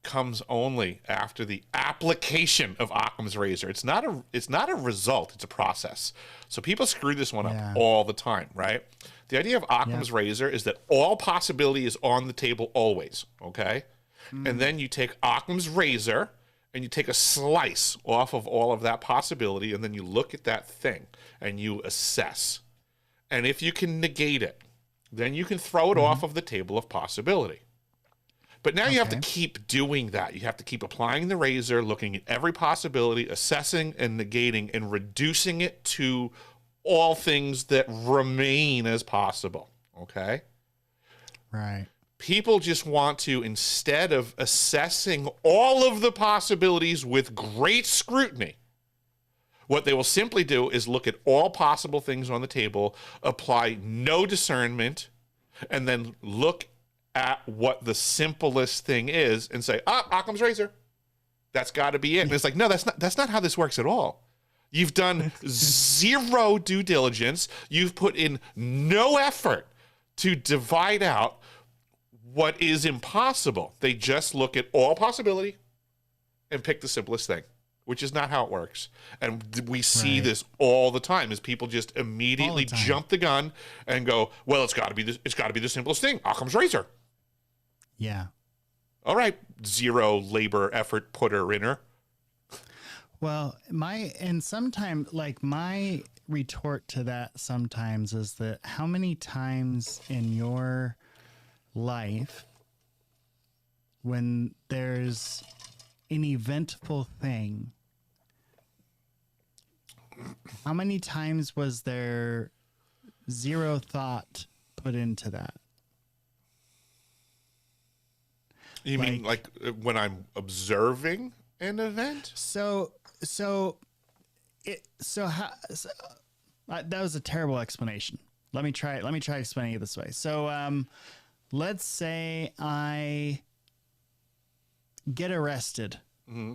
comes only after the application of Occam's razor. It's not a result, it's a process. So people screw this one up all the time, right? The idea of Occam's razor is that all possibility is on the table always, okay? And then you take Occam's razor and you take a slice off of all of that possibility, and then you look at that thing and you assess. And if you can negate it, then you can throw it off of the table of possibility. But now you have to keep doing that. You have to keep applying the razor, looking at every possibility, assessing and negating, and reducing it to all things that remain as possible. Okay? Right. People just want to, instead of assessing all of the possibilities with great scrutiny, What they will simply do is look at all possible things on the table, apply no discernment, and then look at what the simplest thing is and say, Occam's razor. That's got to be it. And it's like, no, that's not how this works at all. You've done zero due diligence. You've put in no effort to divide out what is impossible. They just look at all possibility and pick the simplest thing, which is not how it works. And we see this all the time, is people just immediately jump the gun and go, well, it's got to be the simplest thing. Occam's razor. Yeah. All right, zero labor effort putter inner. Well, my retort to that sometimes is that how many times in your life when there's an eventful thing, how many times was there zero thought put into that? You mean like when I'm observing an event? That was a terrible explanation. Let me try explaining it this way. So, let's say I get arrested. Mm-hmm.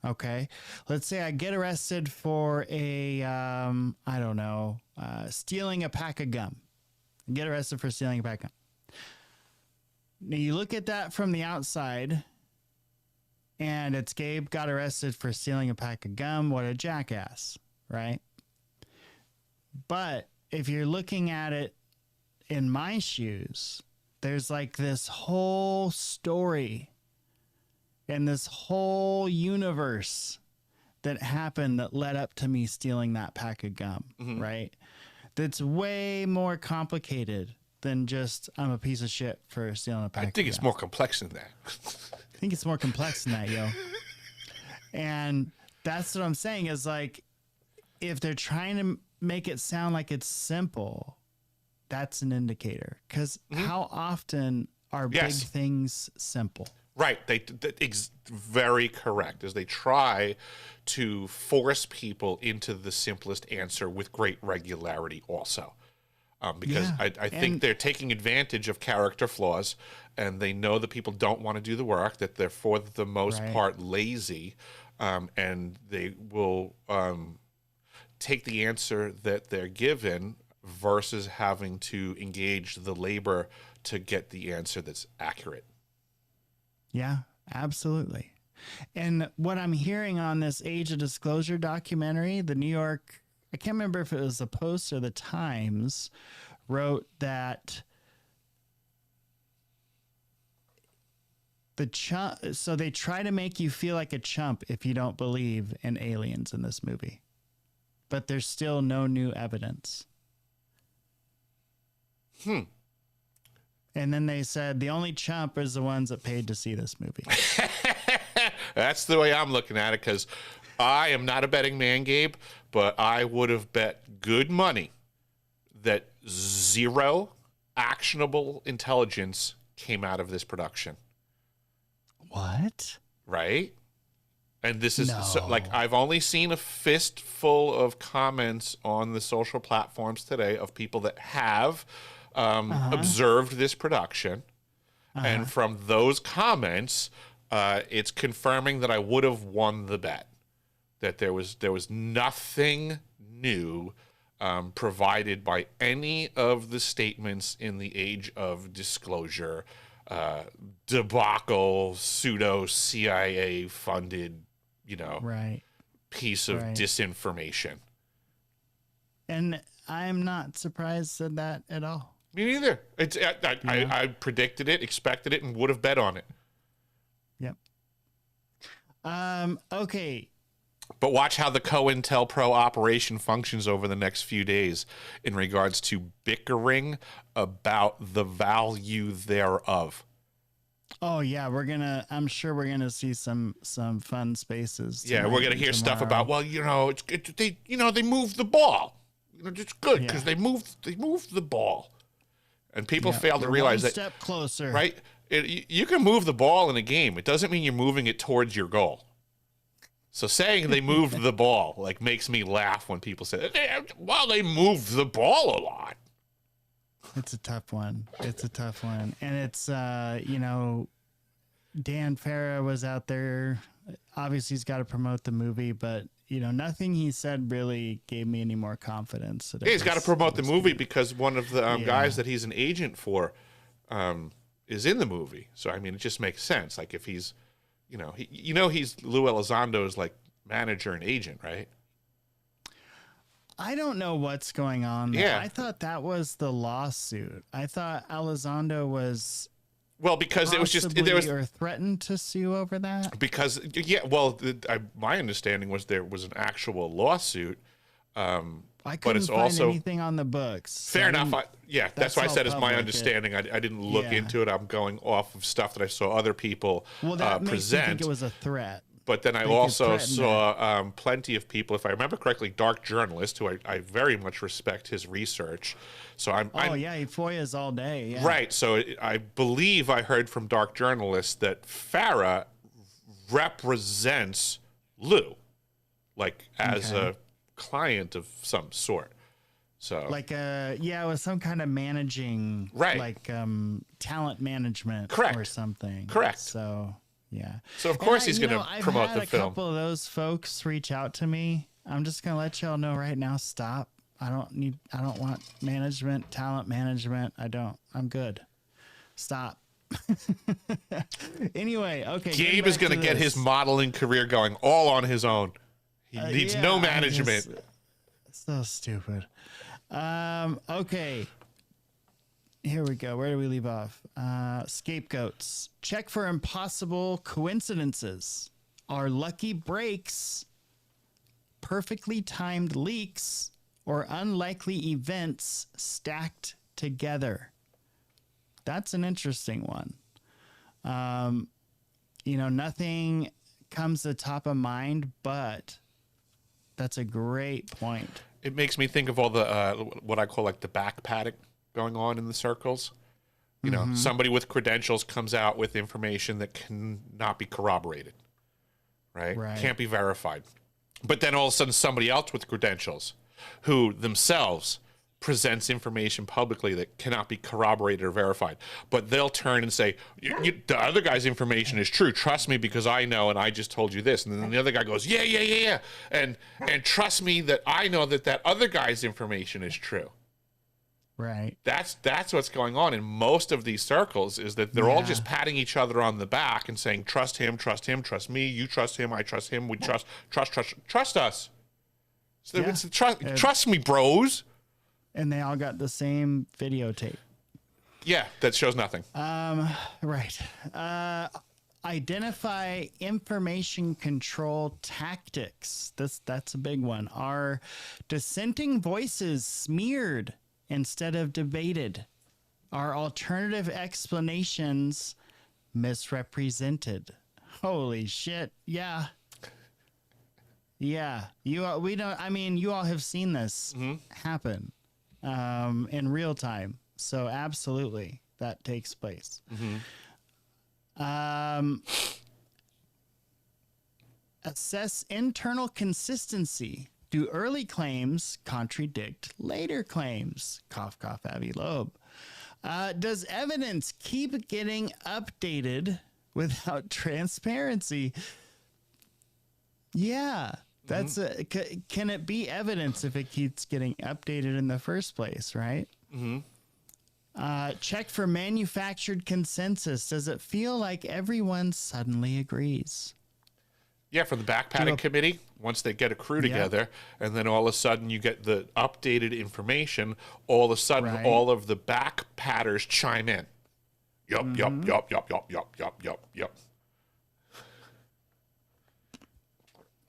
Okay. Let's say I get arrested for stealing a pack of gum. Get arrested for stealing a pack of gum. Now you look at that from the outside, and it's Gabe got arrested for stealing a pack of gum. What a jackass, right? But if you're looking at it in my shoes, there's like this whole story and this whole universe that happened that led up to me stealing that pack of gum, right? That's way more complicated than just I'm a piece of shit for stealing a pack of gum. I think it's more complex than that. I think it's more complex than that, yo. And that's what I'm saying is like, if they're trying to make it sound like it's simple, that's an indicator. Because how often are big things simple? Right. Very correct. As they try to force people into the simplest answer with great regularity also. Because I think they're taking advantage of character flaws, and they know that people don't want to do the work, that they're for the most part lazy, and they will take the answer that they're given versus having to engage the labor to get the answer that's accurate. Yeah, absolutely. And what I'm hearing on this Age of Disclosure documentary, the New York, I can't remember if it was the Post or the Times, wrote that so they try to make you feel like a chump if you don't believe in aliens in this movie. But there's still no new evidence. And then they said the only chump is the ones that paid to see this movie. That's the way I'm looking at it, because I am not a betting man, Gabe, but I would have bet good money that zero actionable intelligence came out of this production. What? Right? And this is I've only seen a fistful of comments on the social platforms today of people that have observed this production. And from those comments, it's confirming that I would have won the bet, that there was nothing new provided by any of the statements in the Age of Disclosure debacle, pseudo CIA funded, piece of disinformation. And I'm not surprised at that at all. Me neither. I predicted it, expected it, and would have bet on it. Yep. Okay. But watch how the COINTELPRO operation functions over the next few days in regards to bickering about the value thereof. Oh yeah, I'm sure we're gonna see some fun spaces. Yeah, we're gonna hear stuff about, well, they moved the ball. It's good because they moved the ball, and people fail to realize that. Step closer, right? You can move the ball in a game. It doesn't mean you're moving it towards your goal. So saying they moved the ball like makes me laugh when people say, well, they moved the ball a lot. It's a tough one. It's a tough one. And it's, you know, Dan Farah was out there. Obviously, he's got to promote the movie, but, you know, nothing he said really gave me any more confidence. Yeah, he's got to promote the movie because one of the guys that he's an agent for is in the movie. So, I mean, it just makes sense. Like, if he's, you know, he's Lou Elizondo's, like, manager and agent, right? I don't know what's going on there. Yeah. I thought that was the lawsuit. I thought Elizondo was... Well, because it was just there was or threatened to sue over that. Because my understanding was there was an actual lawsuit. I but couldn't it's find also anything on the books. Fair enough. That's why I said it's my public. understanding. I didn't look into it. I'm going off of stuff that I saw other people that makes present. me think it was a threat. But then I also saw plenty of people, if I remember correctly, dark journalists who I very much respect his research. So he FOIAs all day. Yeah. Right. So I believe I heard from dark journalists that Farah represents Lou, like as a client of some sort. So like it was some kind of managing, like talent management, or something. Correct. So. Yeah. So of course he's going to promote the film. A couple of those folks reach out to me. I'm just going to let y'all know right now. Stop. I don't want management, talent management. I'm good. Stop. Anyway, okay. Gabe is going to get his modeling career going all on his own. He needs no management. So stupid. Okay. Here we go. Where do we leave off? Scapegoats. Check for impossible coincidences. Are lucky breaks, perfectly timed leaks, or unlikely events stacked together? That's an interesting one. You know, nothing comes to top of mind, but that's a great point. It makes me think of all the what I call like the back padding going on in the circles. You know, somebody with credentials comes out with information that cannot be corroborated, right? Can't be verified. But then all of a sudden somebody else with credentials who themselves presents information publicly that cannot be corroborated or verified. But they'll turn and say, the other guy's information is true. Trust me because I know and I just told you this. And then the other guy goes, yeah. And trust me that I know that other guy's information is true. Right. That's what's going on in most of these circles is that they're all just patting each other on the back and saying, trust him, trust me, you trust him, I trust him, we trust us. So it's trust me, bros. And they all got the same videotape. Yeah, that shows nothing. Right. Identify information control tactics. That's a big one. Are dissenting voices smeared instead of debated? Are alternative explanations misrepresented? Holy shit. Yeah. Yeah. You all have seen this happen in real time. So absolutely that takes place. Assess internal consistency. Do early claims contradict later claims? Cough, cough, Abbey Loeb. Does evidence keep getting updated without transparency? Yeah, that's can it be evidence if it keeps getting updated in the first place, right? Check for manufactured consensus. Does it feel like everyone suddenly agrees? Yeah, from the backpatting committee, once they get a crew together, and then all of a sudden you get the updated information, all of a sudden all of the backpatters chime in. Yup.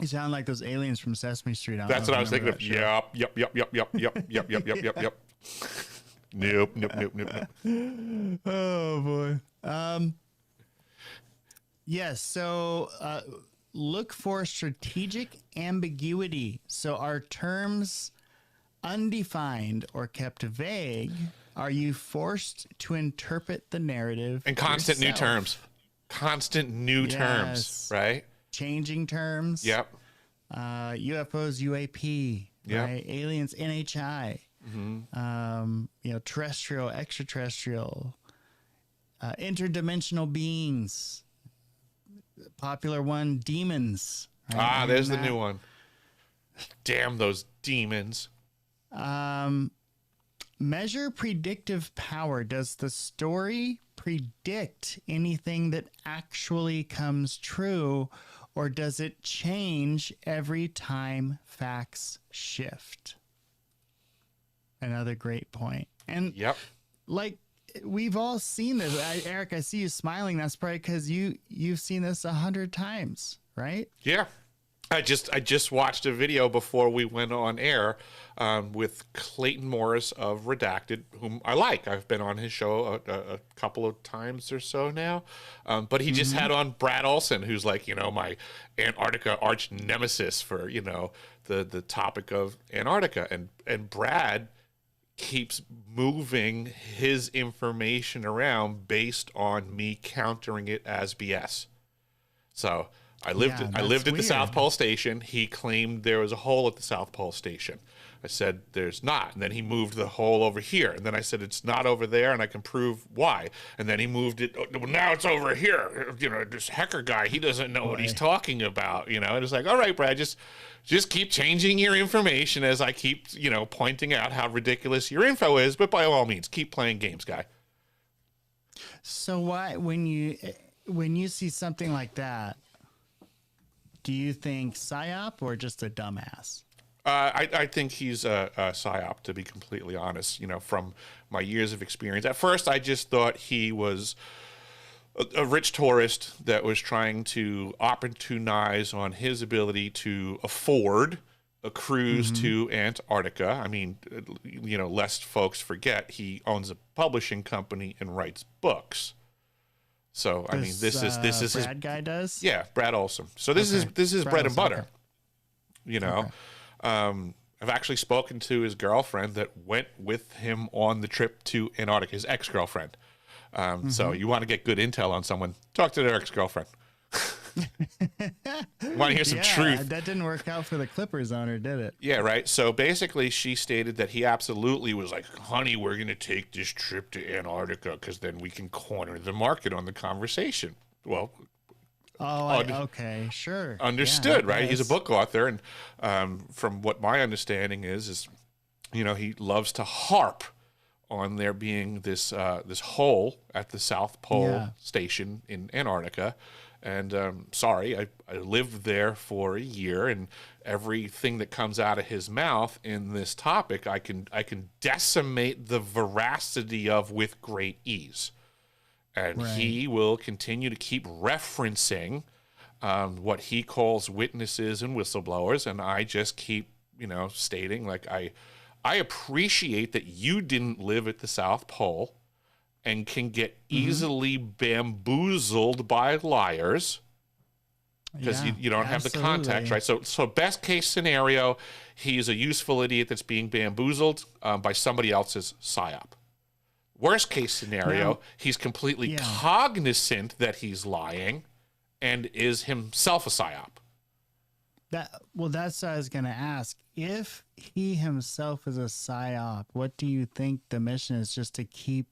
You sound like those aliens from Sesame Street. That's what I was thinking of. Yup. Nope. Oh, boy. Yes, so look for strategic ambiguity. So are terms undefined or kept vague? Are you forced to interpret the narrative and constant yourself? new terms? Constant new terms, right? changing terms. Yep. UFOs, UAP, Yep. right? Aliens, NHI, terrestrial, extraterrestrial, interdimensional beings. Popular one, demons. Right? There's the new one. Damn those demons. Measure predictive power. Does the story predict anything that actually comes true, or does it change every time facts shift? Another great point. And Yep. like we've all seen this. Eric, I see you smiling. That's probably because you've seen this 100 times, right? Yeah. I just watched a video before we went on air with Clayton Morris of Redacted, whom I like. I've been on his show a couple of times or so now. But he just had on Brad Olson, who's like, my Antarctica arch nemesis for, the topic of Antarctica. And Brad keeps moving his information around based on me countering it as BS. So I lived at the South Pole Station. He claimed there was a hole at the South Pole Station. I said, there's not. And then he moved the hole over here. And then I said, it's not over there, and I can prove why. And then he moved it. Well, now it's over here. This hacker guy, he doesn't know what he's talking about. And it's like, all right, Brad, just keep changing your information as I keep, pointing out how ridiculous your info is. But by all means, keep playing games, guy. So why, when you see something like that, do you think PSYOP or just a dumbass? I think he's a PSYOP, to be completely honest, from my years of experience. At first, I just thought he was a rich tourist that was trying to opportunize on his ability to afford a cruise to Antarctica. I mean, lest folks forget, he owns a publishing company and writes books. So this is Brad guy does. Yeah, Brad Olson. So this is bread and butter. Okay. I've actually spoken to his girlfriend that went with him on the trip to Antarctica. His ex-girlfriend. So you want to get good intel on someone? Talk to their ex-girlfriend. Want to hear some truth? That didn't work out for the Clippers owner, did it? Yeah, right. So basically, she stated that he absolutely was like, honey, we're going to take this trip to Antarctica because then we can corner the market on the conversation. Well, okay, sure. Understood, right? He's a book author. And from what my understanding is, he loves to harp on there being this hole at the South Pole Station in Antarctica. And sorry, I lived there for a year, and everything that comes out of his mouth in this topic, I can decimate the veracity of with great ease. And he will continue to keep referencing what he calls witnesses and whistleblowers, and I just keep, stating, like, I appreciate that you didn't live at the South Pole and can get easily bamboozled by liars because you don't have the context, right? So best case scenario, he's a useful idiot that's being bamboozled by somebody else's PSYOP. Worst case scenario, he's completely cognizant that he's lying and is himself a PSYOP. That's what I was going to ask. If he himself is a PSYOP, what do you think the mission is? Just to keep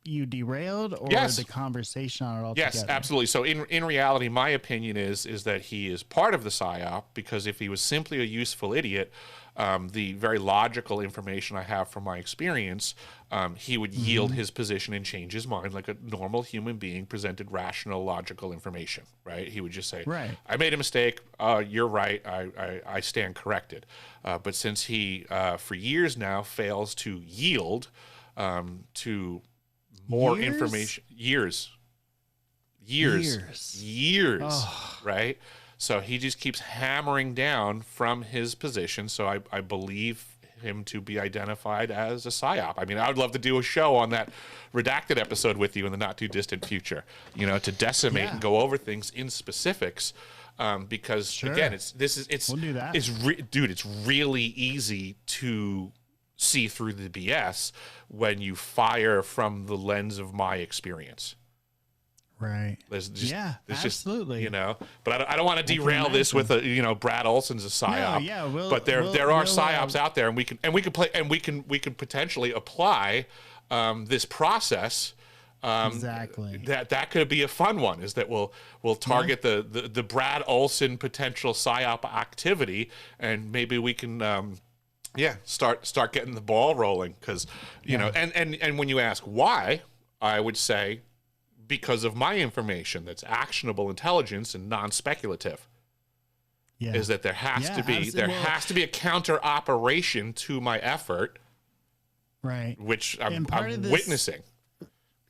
you derailed, or the conversation on it altogether? Yes, absolutely. So in reality, my opinion is that he is part of the PSYOP, because if he was simply a useful idiot, the very logical information I have from my experience, he would yield his position and change his mind like a normal human being presented rational, logical information, right? He would just say, I made a mistake. You're right. I stand corrected. But since he, for years now, fails to yield to more information, years, right? So he just keeps hammering down from his position. So I believe him to be identified as a PSYOP. I mean, I would love to do a show on that Redacted episode with you in the not too distant future, to decimate and go over things in specifics. Because again, we'll do that. It's really easy to see through the BS when you fire from the lens of my experience. Right. There's just, yeah, there's absolutely. Just, you know, but I don't want to derail this with a, you know, Brad Olson's a psyop. No, yeah, but there are psyops out there, and we can potentially apply this process. Exactly. That could be a fun one. Is that we'll target the Brad Olson potential psyop activity, and maybe we can start getting the ball rolling, because you know, and when you ask why, I would say because of my information that's actionable intelligence and non-speculative. Yeah. Is that there has to be a counter operation to my effort, right? Which I'm witnessing.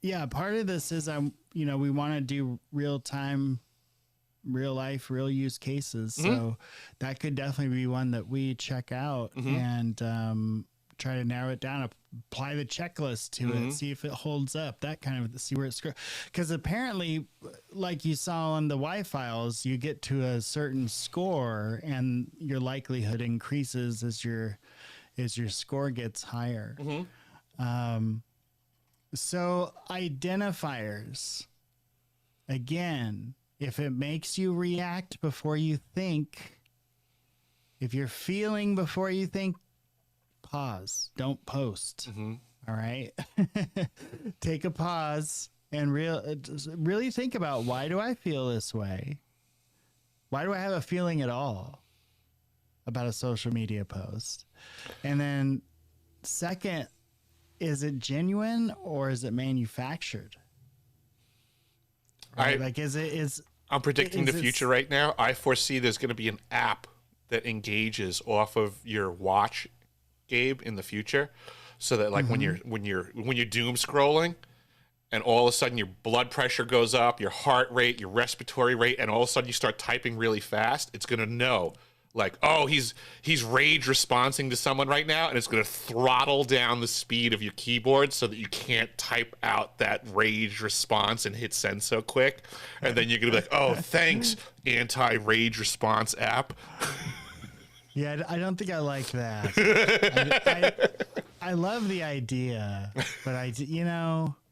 Yeah, part of this is we want to do real time, real life, real use cases. So that could definitely be one that we check out and try to narrow it down, apply the checklist to it, see if it holds up, that kind of, see where it's, because apparently, like you saw on the Y-Files, you get to a certain score and your likelihood increases as your score gets higher. So identifiers, again, if it makes you react before you think, if you're feeling before you think, pause, don't post. All right. Take a pause and really think about, why do I feel this way? Why do I have a feeling at all about a social media post? And then second, is it genuine or is it manufactured? Right? I'm predicting the future right now. I foresee there's going to be an app that engages off of your watch, Gabe, in the future, so that like when you're doom scrolling and all of a sudden your blood pressure goes up, your heart rate, your respiratory rate, and all of a sudden you start typing really fast, it's going to know like, oh, he's rage responding to someone right now, and it's going to throttle down the speed of your keyboard so that you can't type out that rage response and hit send so quick. And then you're going to be like, oh, thanks, anti-rage response app. Yeah, I don't think I like that. I love the idea, but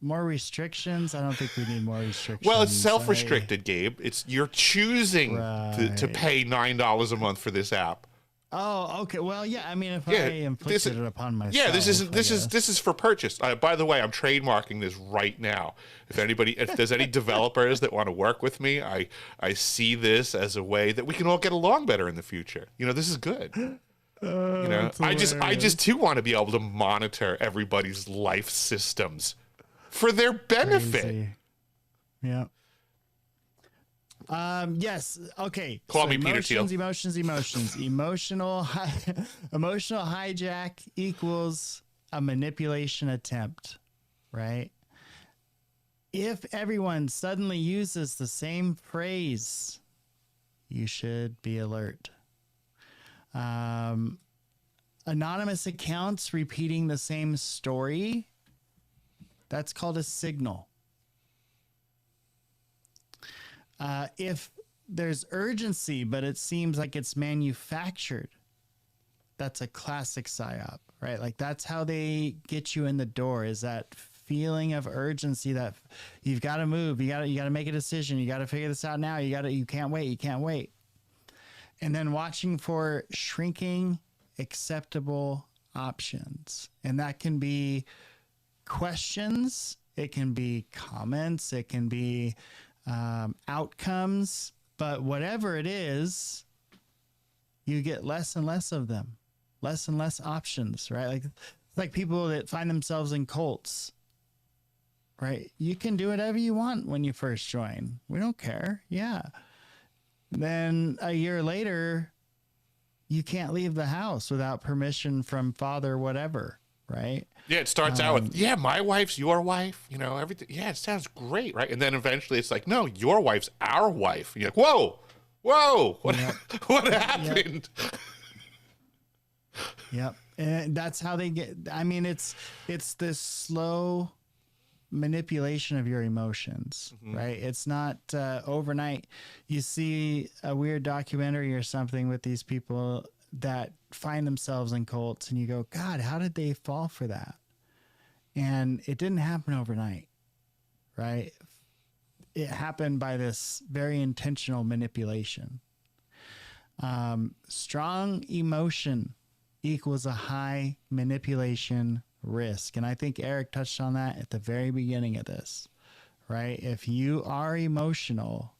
more restrictions. I don't think we need more restrictions. Well, it's self-restricted, Gabe. You're choosing to pay $9 a month for this app. Oh, okay. Well, yeah. I mean, if I inflicted it upon myself. Yeah, this is for purchase. By the way, I'm trademarking this right now. If there's any developers that want to work with me, I see this as a way that we can all get along better in the future. This is good. I just too want to be able to monitor everybody's life systems for their benefit. Crazy. Yeah. Yes. Okay. Call me Peter Thiel. Emotions. Emotional hijack equals a manipulation attempt, right? If everyone suddenly uses the same phrase, you should be alert. Anonymous accounts repeating the same story, that's called a signal. If there's urgency, but it seems like it's manufactured, that's a classic psyop, right? Like that's how they get you in the door, is that feeling of urgency that you've got to move, you got to make a decision, you got to figure this out now, you can't wait. And then watching for shrinking acceptable options. And that can be questions, it can be comments, it can be outcomes, but whatever it is, you get less and less of them, less and less options, right? Like people that find themselves in cults, right? You can do whatever you want when you first join. We don't care. Yeah. Then a year later, you can't leave the house without permission from father, whatever, right? Yeah, it starts out with, yeah, my wife's your wife, everything. Yeah, it sounds great, right? And then eventually it's like, no, your wife's our wife. And you're like, whoa, what happened? Yep. And that's how they get, it's this slow manipulation of your emotions, right? It's not overnight. You see a weird documentary or something with these people that find themselves in cults and you go, God, how did they fall for that? And it didn't happen overnight, right? it happened by this very intentional manipulation. Strong emotion equals a high manipulation risk. And I think Eric touched on that at the very beginning of this, right? If you are emotional,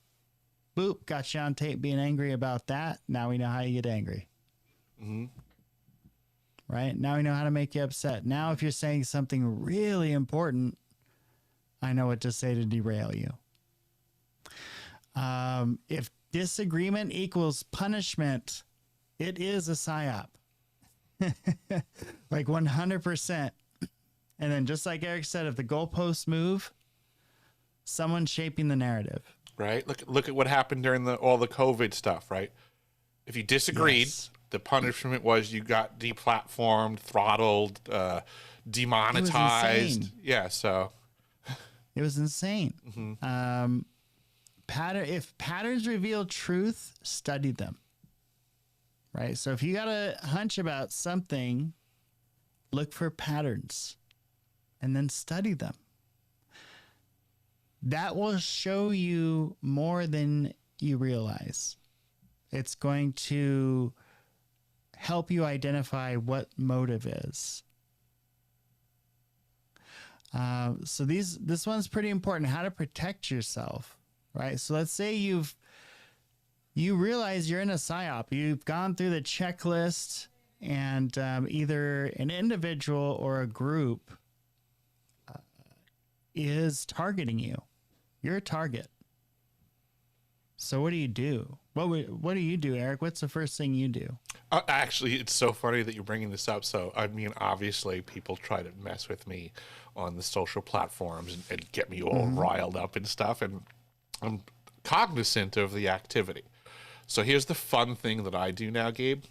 boop, got you on tape being angry about that. Now we know how you get angry. Mm-hmm. Right? Now we know how to make you upset. Now, if you're saying something really important, I know what to say to derail you. If disagreement equals punishment, it is a PSYOP. Like 100%. And then just like Eric said, if the goalposts move, someone's shaping the narrative. Right? Look at what happened during all the COVID stuff, right? If you disagreed, Yes. the punishment was you got deplatformed, throttled, demonetized. Yeah, so it was insane. Mm-hmm. If patterns reveal truth, study them. Right? So if you got a hunch about something, look for patterns and then study them. That will show you more than you realize. It's going to help you identify what motive is. So this one's pretty important. How to protect yourself, right? So let's say you realize you're in a PSYOP. You've gone through the checklist, and either an individual or a group is targeting you. You're a target. So what do you do? What do you do, Eric? What's the first thing you do? Actually, it's so funny that you're bringing this up. So, I mean, obviously, people try to mess with me on the social platforms and get me all riled up and stuff. And I'm cognizant of the activity. So here's the fun thing that I do now, Gabe.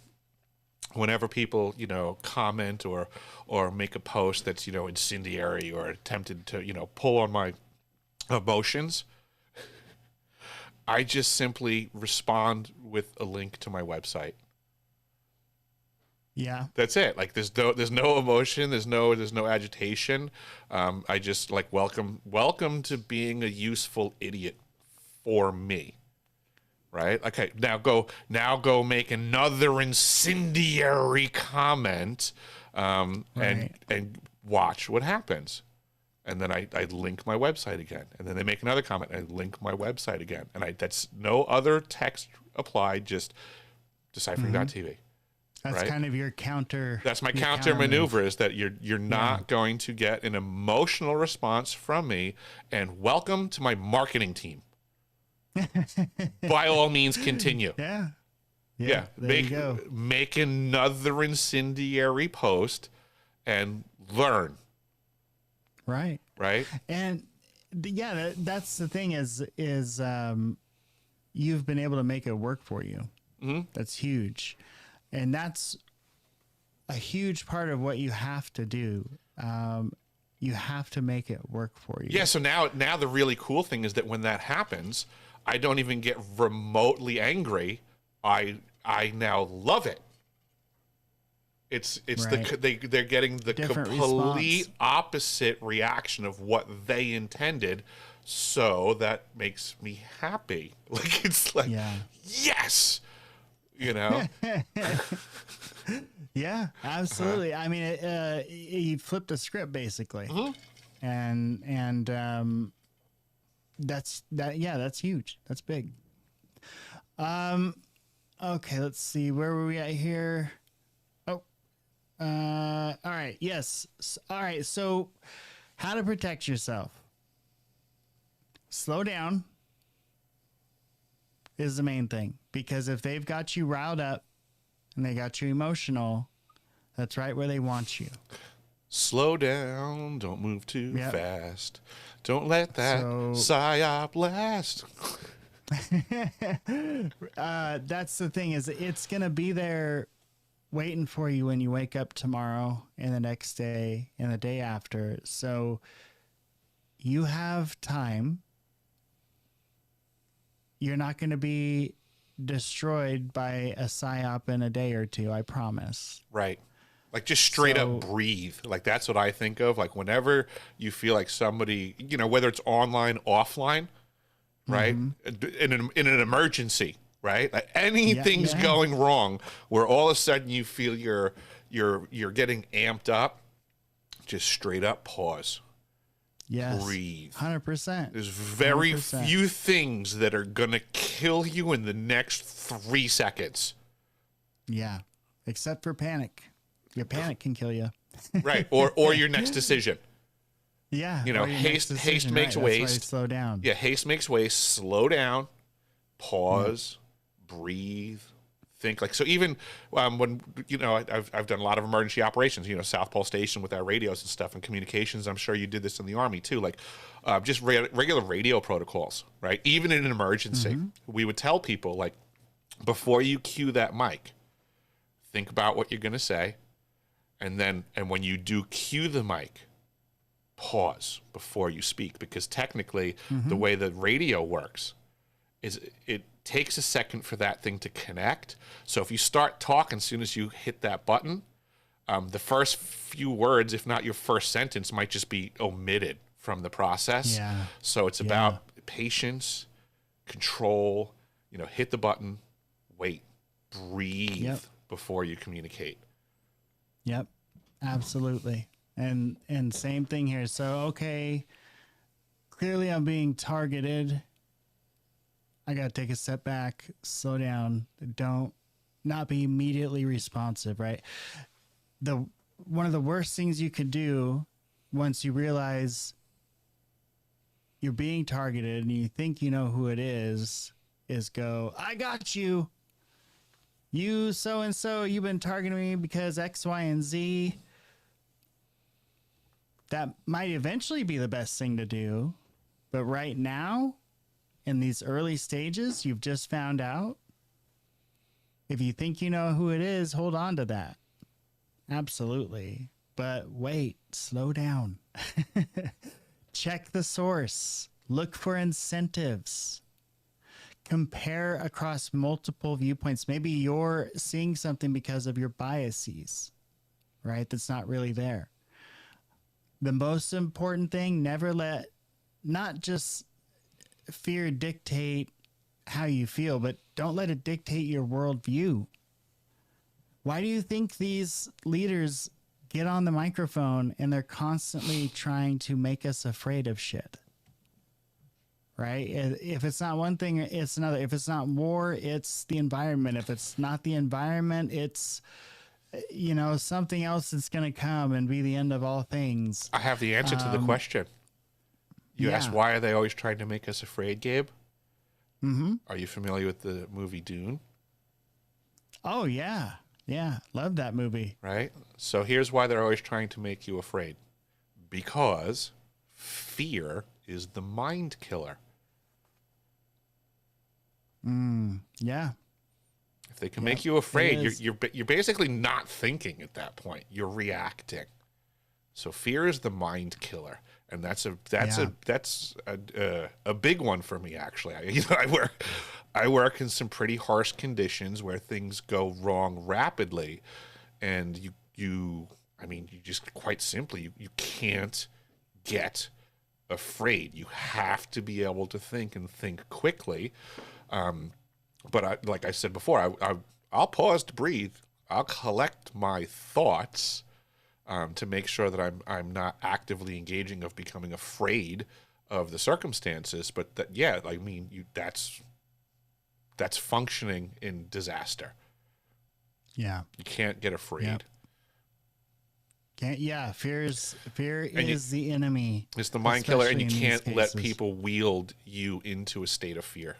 Whenever people, comment or make a post that's, incendiary or attempted to, pull on my emotions, I just simply respond with a link to my website. Yeah. That's it. Like there's no emotion, there's no agitation. I just like welcome to being a useful idiot for me. Right? Okay, now go make another incendiary comment and watch what happens. And then I link my website again. And then they make another comment. I link my website again. And that's no other text applied, just deciphering.tv. That's right? kind of your counter. That's my counter maneuver is that you're not going to get an emotional response from me. And welcome to my marketing team. By all means, continue. Yeah. There you go. Make another incendiary post and learn. Right. And that's the thing is you've been able to make it work for you. Mm-hmm. That's huge. And that's a huge part of what you have to do. You have to make it work for you. Yeah. So now the really cool thing is that when that happens, I don't even get remotely angry. I now love it. It's right. They're getting the different complete response. Opposite reaction of what they intended, so that makes me happy. Like it's like yes, Yeah, absolutely. I mean, he flipped a script basically, and that's huge. That's big. Okay, let's see. Where were we at here? All right. Yes. All right. So how to protect yourself. Slow down is the main thing, because if they've got you riled up and they got you emotional, that's right where they want you. Slow down. Don't move too fast. Don't let that PSYOP last. That's the thing is it's going to be there waiting for you when you wake up tomorrow and the next day and the day after. So you have time. You're not going to be destroyed by a PSYOP in a day or two, I promise. Right. Like just straight up breathe. Like that's what I think of. Like whenever you feel like somebody, whether it's online, offline, right? In an emergency, right? Like anything's going wrong, where all of a sudden you feel you're getting amped up. Just straight up pause. Yes. Breathe. 100%. There's very few things that are gonna kill you in the next 3 seconds. Yeah. Except for panic. Your panic can kill you. Right. Or your next decision. Yeah. You know, haste makes waste. That's why you slow down. Yeah, haste makes waste. Slow down. Pause. Breathe. Think. Like, so even when, you know, I've done a lot of emergency operations, you know, South Pole Station with our radios and stuff and communications. I'm sure you did this in the Army too. Like just regular radio protocols, right? Even in an emergency, we would tell people, like, before you cue that mic, think about what you're going to say. And when you do cue the mic, pause before you speak, because technically the way the radio works is it takes a second for that thing to connect. So if you start talking, as soon as you hit that button, the first few words, if not your first sentence, might just be omitted from the process. Yeah. So it's about patience, control, you know, hit the button, wait, breathe before you communicate. Yep, absolutely. And same thing here. So, okay, clearly I'm being targeted. I got to take a step back, slow down, not be immediately responsive, right? One of the worst things you could do once you realize you're being targeted and you think you know who it is go, I got you. You so-and-so, you've been targeting me because X, Y, and Z. That might eventually be the best thing to do. But right now, in these early stages, you've just found out. If you think you know who it is, hold on to that. Absolutely. But wait, slow down. Check the source. Look for incentives. Compare across multiple viewpoints. Maybe you're seeing something because of your biases, right? That's not really there. The most important thing, never let not just fear dictate how you feel, but don't let it dictate your worldview. Why do you think these leaders get on the microphone and they're constantly trying to make us afraid of shit? Right? If it's not one thing, it's another. If it's not war, it's the environment. If it's not the environment, it's, you know, something else that's going to come and be the end of all things. I have the answer to the question. You asked, why are they always trying to make us afraid, Gabe? Are you familiar with the movie Dune? Oh, yeah. Yeah. Love that movie. Right? So here's why they're always trying to make you afraid. Because fear is the mind killer. Yeah. If they can make you afraid, you're basically not thinking at that point. You're reacting. So fear is the mind killer, and that's a big one for me, actually. I work in some pretty harsh conditions where things go wrong rapidly, and you just quite simply you can't get afraid. You have to be able to think and think quickly. But like I said before, I'll pause to breathe. I'll collect my thoughts to make sure that I'm not actively engaging of becoming afraid of the circumstances. But that's functioning in disaster. Yeah, you can't get afraid. Yep. Fear is the enemy. It's the mind killer, and you can't let people wield you into a state of fear.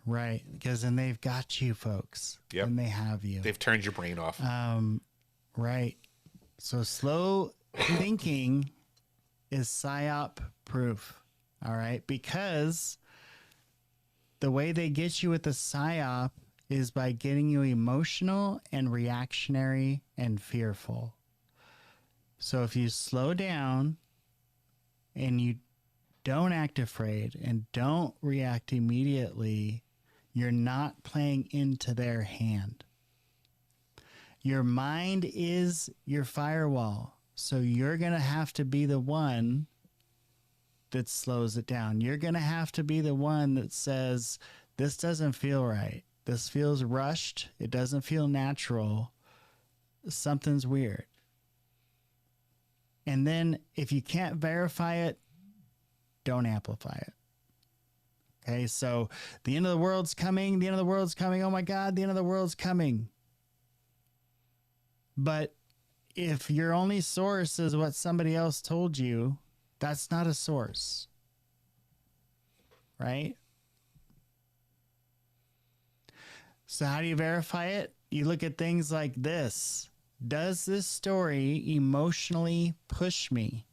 Right, because then they've got you, folks. Yep. And they have you. They've turned your brain off. Right. So slow thinking is PSYOP proof. All right, because the way they get you with the PSYOP is by getting you emotional and reactionary and fearful. So if you slow down and you don't act afraid and don't react immediately, you're not playing into their hand. Your mind is your firewall. So you're going to have to be the one that slows it down. You're going to have to be the one that says, this doesn't feel right. This feels rushed. It doesn't feel natural. Something's weird. And then if you can't verify it, don't amplify it. Okay, so the end of the world's coming. The end of the world's coming. Oh my God, the end of the world's coming. But if your only source is what somebody else told you, that's not a source. Right? So how do you verify it? You look at things like this. Does this story emotionally push me?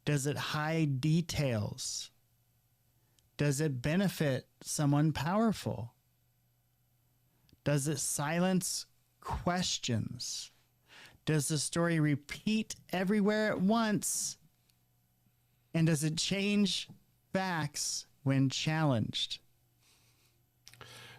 Does it hide details? Does it benefit someone powerful? Does it silence questions? Does the story repeat everywhere at once? And does it change facts when challenged?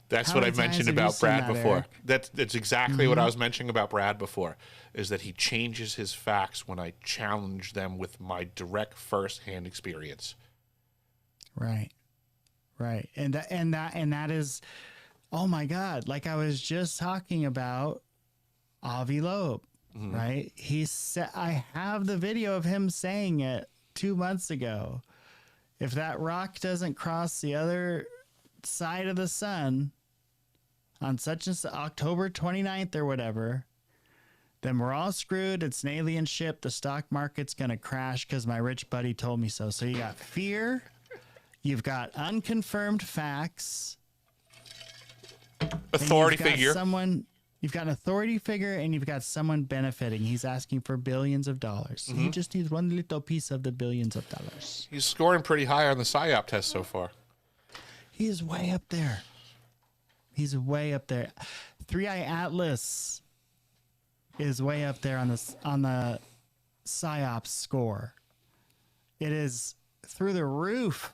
That's what I mentioned about Brad before. That's exactly what I was mentioning about Brad before, is that he changes his facts when I challenge them with my direct first-hand experience. Right. Right. And that is, oh my God, like I was just talking about Avi Loeb, right? He said, I have the video of him saying it 2 months ago. If that rock doesn't cross the other side of the sun on such as October 29th or whatever, then we're all screwed. It's an alien ship. The stock market's going to crash because my rich buddy told me so. So you got fear. You've got unconfirmed facts. Authority figure. You've got an authority figure and you've got someone benefiting. He's asking for billions of dollars. He just needs one little piece of the billions of dollars. He's scoring pretty high on the PSY-OPS test so far. He's way up there. He's way up there. 3i Atlas is way up there on the PSY-OPS score. It is through the roof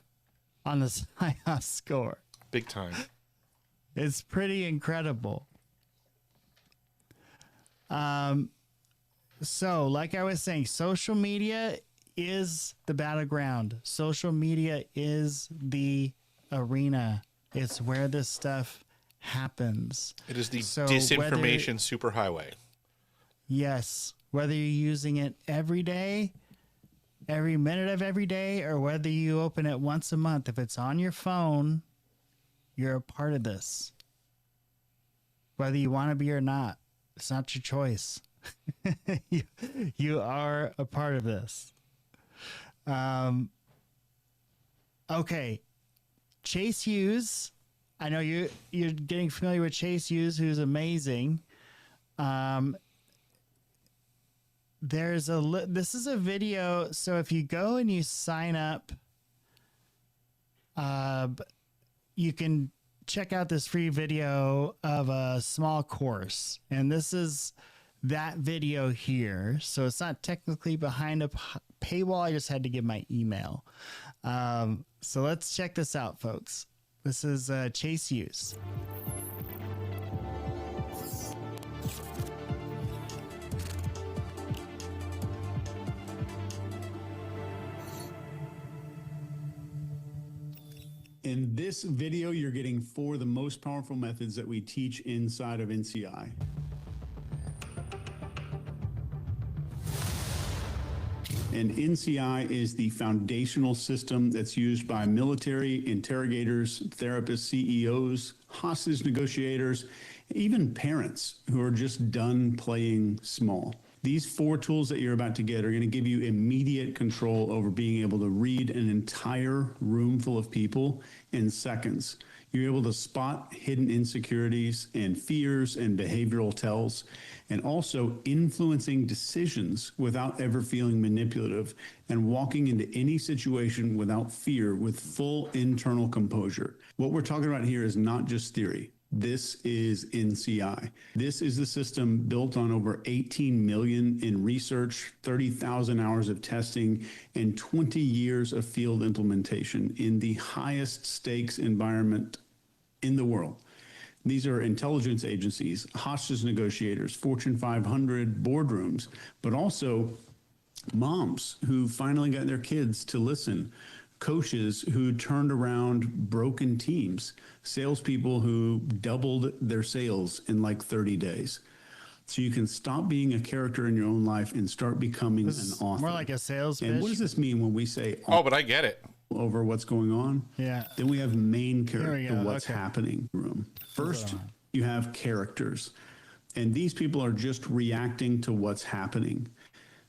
on the PSY-OPS score. Big time. It's pretty incredible. So like I was saying, social media is the battleground. Social media is the arena. It's where this stuff happens. It is the disinformation superhighway. Yes. Whether you're using it every day, every minute of every day, or whether you open it once a month, if it's on your phone, you're a part of this. Whether you want to be or not, it's not your choice. you are a part of this. Okay. Chase Hughes. I know you're getting familiar with Chase Hughes, who's amazing. This is a video. So if you go and you sign up, you can check out this free video of a small course. And this is that video here. So it's not technically behind a paywall. I just had to give my email. So let's check this out, folks. This is Chase Hughes. In this video, you're getting 4 of the most powerful methods that we teach inside of NCI. And NCI is the foundational system that's used by military, interrogators, therapists, CEOs, hostage negotiators, even parents who are just done playing small. These 4 tools that you're about to get are going to give you immediate control over being able to read an entire room full of people in seconds. You're able to spot hidden insecurities and fears and behavioral tells, and also influencing decisions without ever feeling manipulative and walking into any situation without fear with full internal composure. What we're talking about here is not just theory. This is NCI. This is the system built on over 18 million in research, 30,000 hours of testing, and 20 years of field implementation in the highest stakes environment in the world. These are intelligence agencies, hostage negotiators, Fortune 500 boardrooms, but also moms who finally got their kids to listen, coaches who turned around broken teams, salespeople who doubled their sales in like 30 days. So you can stop being a character in your own life and start becoming an author. More like a sales And pitch. what does this mean when we say Oh, but I get it. over what's going on? Yeah. Then we have main There we character, go. what's Okay. happening in the room. First, you have characters. And these people are just reacting to what's happening.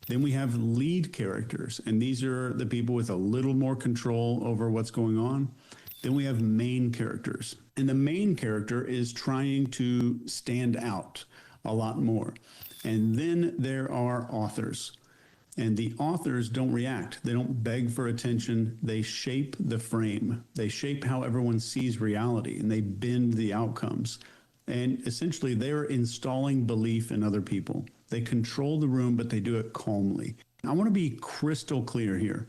Then we have lead characters. And these are the people with a little more control over what's going on. Then we have main characters. And the main character is trying to stand out a lot more. And then there are authors. And the authors don't react. They don't beg for attention. They shape the frame. They shape how everyone sees reality, and they bend the outcomes. And essentially, they're installing belief in other people. They control the room, but they do it calmly. I want to be crystal clear here.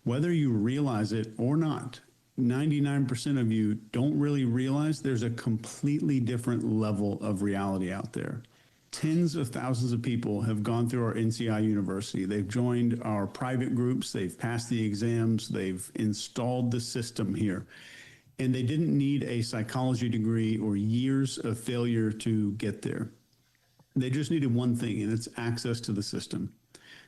Whether you realize it or not, 99% of you don't really realize there's a completely different level of reality out there. Tens of thousands of people have gone through our NCI University. They've joined our private groups. They've passed the exams. They've installed the system here. And they didn't need a psychology degree or years of failure to get there. They just needed one thing, and it's access to the system.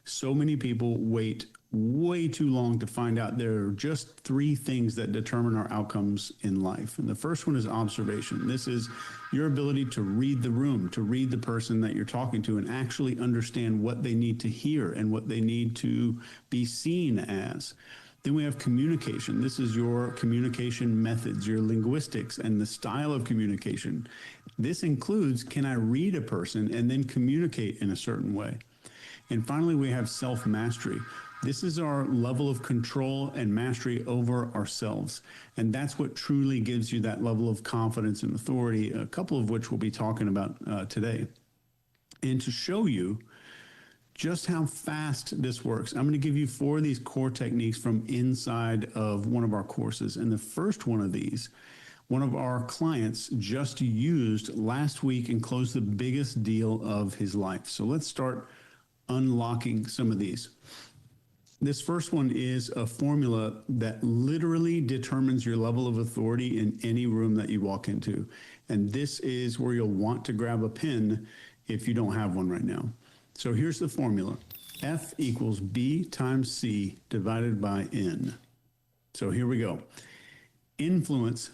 So many people wait way too long to find out there are just three things that determine our outcomes in life. And the first one is observation. This is your ability to read the room, to read the person that you're talking to and actually understand what they need to hear and what they need to be seen as. Then we have communication. This is your communication methods, your linguistics, and the style of communication. This includes, can I read a person and then communicate in a certain way? And finally, we have self-mastery. This is our level of control and mastery over ourselves. And that's what truly gives you that level of confidence and authority, a couple of which we'll be talking about today. And to show you just how fast this works, I'm going to give you 4 of these core techniques from inside of one of our courses. And the first one of these, one of our clients just used last week and closed the biggest deal of his life. So let's start unlocking some of these. This first one is a formula that literally determines your level of authority in any room that you walk into. And this is where you'll want to grab a pen if you don't have one right now. So here's the formula. F equals B times C divided by N. So here we go. Influence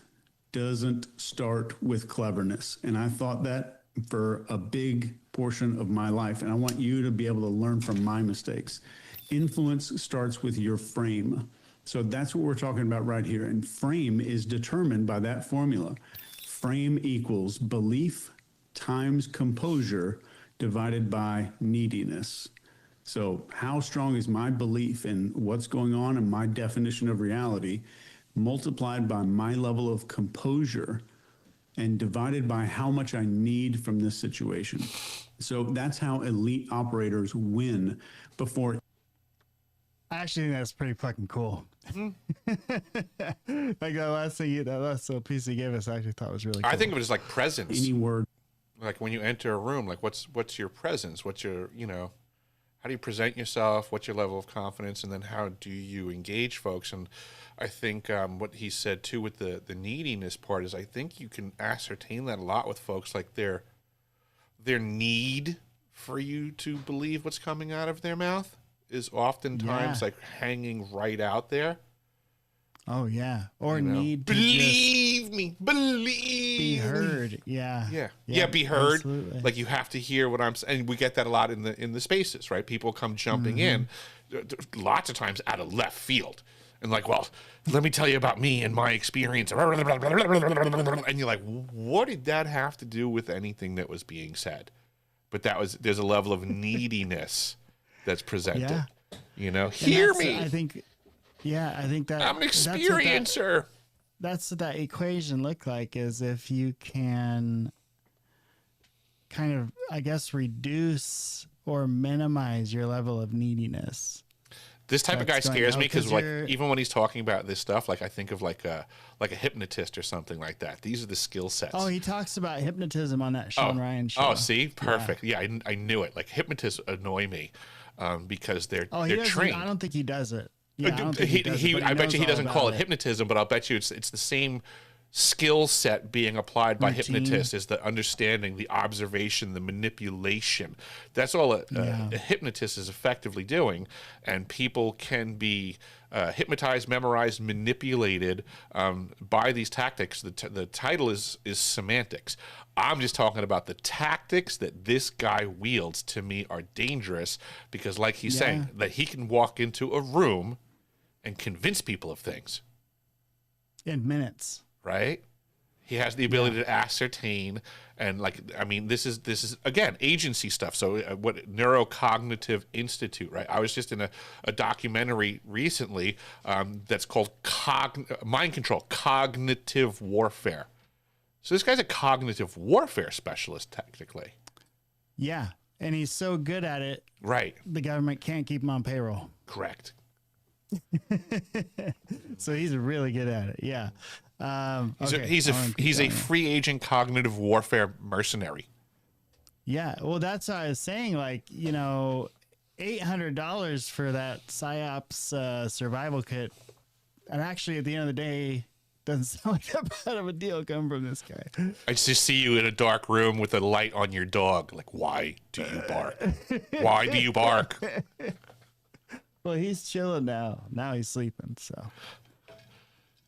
doesn't start with cleverness. And I thought that for a big portion of my life. And I want you to be able to learn from my mistakes. Influence starts with your frame. So that's what we're talking about right here. And frame is determined by that formula. Frame equals belief times composure divided by neediness. So how strong is my belief in what's going on and my definition of reality multiplied by my level of composure and divided by how much I need from this situation. So that's how elite operators win before. I actually think that's pretty fucking cool. Like that last little piece he gave us, I actually thought was really cool. I think of it as like presence. Any word. Like when you enter a room, like what's your presence? What's your, how do you present yourself? What's your level of confidence? And then how do you engage folks? And I think what he said too with the neediness part is I think you can ascertain that a lot with folks, like their need for you to believe what's coming out of their mouth is oftentimes like hanging right out there. Oh yeah, or need to believe me, be heard. Yeah, be heard. Absolutely. Like you have to hear what I'm saying. And we get that a lot in the spaces, right? People come jumping in, lots of times out of left field, and like, well, let me tell you about me and my experience. And you're like, what did that have to do with anything that was being said? But there's a level of neediness that's presented. Yeah. Hear me. I think that I'm an experiencer. That's what that equation look like, is if you can kind of, I guess, reduce or minimize your level of neediness. This type of guy scares me because, like, even when he's talking about this stuff, like I think of like a hypnotist or something like that. These are the skill sets. Oh, he talks about hypnotism on that Sean Ryan show. Oh, see, perfect. Yeah, I knew it. Like hypnotists annoy me. because they're he doesn't. trained. I don't think he does it. Yeah, I don't think he does it, but I bet you he knows doesn't all call about it hypnotism, but I'll bet you it's the same skill set being applied by Routine. hypnotists, is the understanding, the observation, the manipulation. That's all a hypnotist is effectively doing, and people can be hypnotized, memorized, manipulated by these tactics. The title is semantics. I'm just talking about the tactics that this guy wields. To me, are dangerous because, like he's saying, that he can walk into a room and convince people of things in minutes. Right? He has the ability to ascertain, and this is again agency stuff. So what Neurocognitive Institute, right? I was just in a documentary recently that's called Mind Control, Cognitive Warfare. So this guy's a cognitive warfare specialist, technically. Yeah, and he's so good at it. Right. The government can't keep him on payroll. Correct. So he's really good at it. Yeah. He's a free agent cognitive warfare mercenary. Yeah. Well, that's what I was saying. Like, $800 for that PSY-OPS survival kit. And actually, at the end of the day, doesn't sound like that bad of a deal coming from this guy. I just see you in a dark room with a light on your dog. Like, why do you bark? Why do you bark? Well, he's chilling now. Now he's sleeping. So.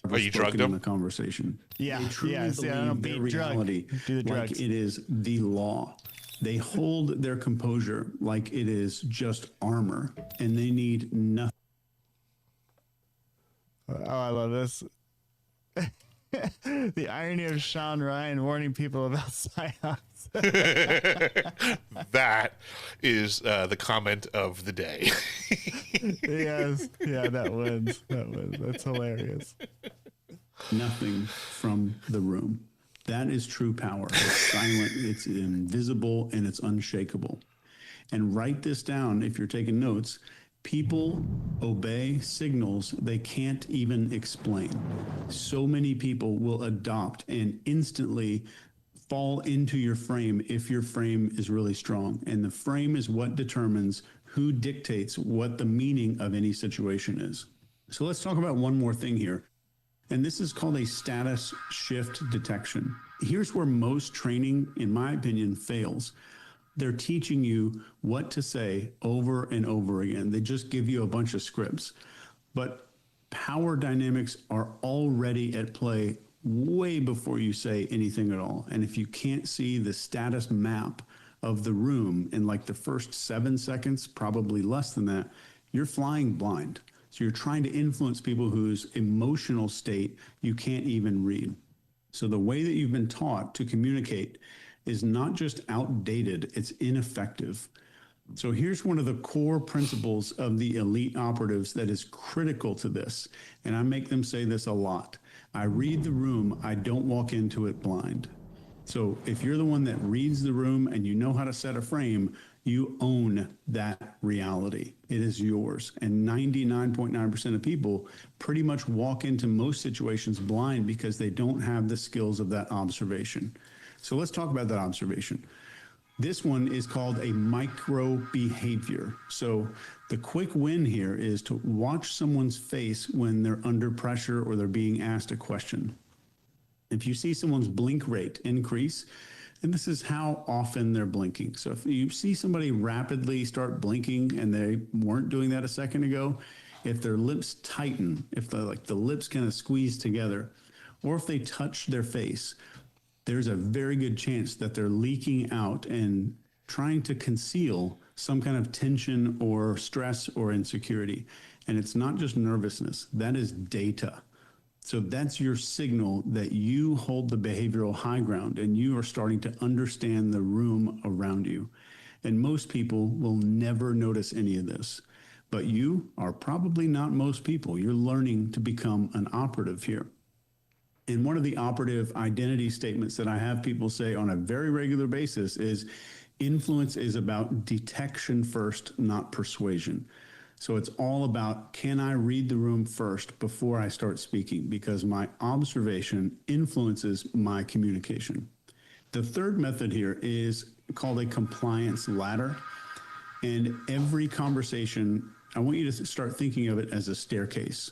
Oh, you drugged him? In the conversation. Yeah. They truly I don't believe beat their reality Do the like drugs. it is the law. They hold their composure like it is just armor, and they need nothing. Oh, I love this. The irony of Sean Ryan warning people about PSY-OPS. That is the comment of the day. Yes. Yeah, that wins. That's hilarious. Nothing from the room. That is true power. It's silent, it's invisible, and it's unshakable. And write this down if you're taking notes. People obey signals they can't even explain. So many people will adopt and instantly fall into your frame if your frame is really strong. And the frame is what determines who dictates what the meaning of any situation is. So let's talk about one more thing here. And this is called a status shift detection. Here's where most training, in my opinion, fails. They're teaching you what to say over and over again. They just give you a bunch of scripts. But power dynamics are already at play way before you say anything at all. And if you can't see the status map of the room in like the first 7 seconds, probably less than that, you're flying blind. So you're trying to influence people whose emotional state you can't even read. So the way that you've been taught to communicate is not just outdated, it's ineffective. So here's one of the core principles of the elite operatives that is critical to this. And I make them say this a lot. I read the room, I don't walk into it blind. So if you're the one that reads the room and you know how to set a frame, you own that reality. It is yours. And 99.9% of people pretty much walk into most situations blind because they don't have the skills of that observation. So let's talk about that observation. This one is called a micro behavior. So the quick win here is to watch someone's face when they're under pressure or they're being asked a question. If you see someone's blink rate increase, and this is how often they're blinking. So if you see somebody rapidly start blinking and they weren't doing that a second ago, if their lips tighten, if the lips kind of squeeze together, or if they touch their face, there's a very good chance that they're leaking out and trying to conceal some kind of tension or stress or insecurity. And it's not just nervousness, that is data. So that's your signal that you hold the behavioral high ground and you are starting to understand the room around you. And most people will never notice any of this. But you are probably not most people. You're learning to become an operative here. And one of the operative identity statements that I have people say on a very regular basis is influence is about detection first, not persuasion. So it's all about, can I read the room first before I start speaking? Because my observation influences my communication. The third method here is called a compliance ladder. And every conversation, I want you to start thinking of it as a staircase.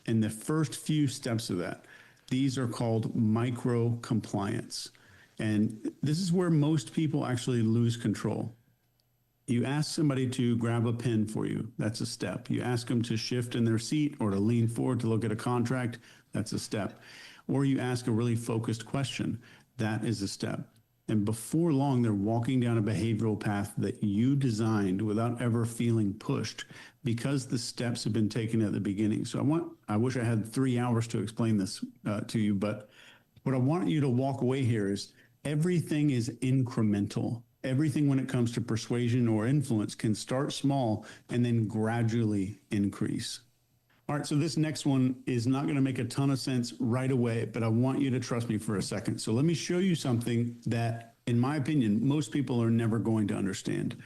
And the first few steps of that, these are called micro compliance. And this is where most people actually lose control. You ask somebody to grab a pen for you. That's a step. You ask them to shift in their seat or to lean forward to look at a contract. That's a step. Or you ask a really focused question. That is a step. And before long, they're walking down a behavioral path that you designed without ever feeling pushed because the steps have been taken at the beginning. So I wish I had 3 hours to explain this to you, but what I want you to walk away here is everything is incremental. Everything when it comes to persuasion or influence can start small and then gradually increase. All right, so this next one is not going to make a ton of sense right away, but I want you to trust me for a second. So let me show you something that, in my opinion, most people are never going to understand.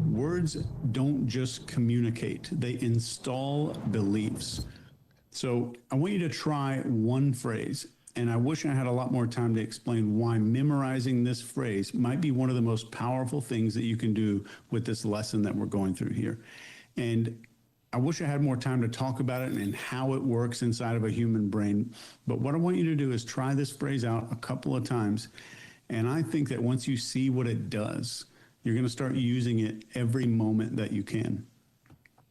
Words don't just communicate, they install beliefs. So I want you to try one phrase, and I wish I had a lot more time to explain why memorizing this phrase might be one of the most powerful things that you can do with this lesson that we're going through here. And I wish I had more time to talk about it and how it works inside of a human brain. But what I want you to do is try this phrase out a couple of times. And I think that once you see what it does, you're going to start using it every moment that you can.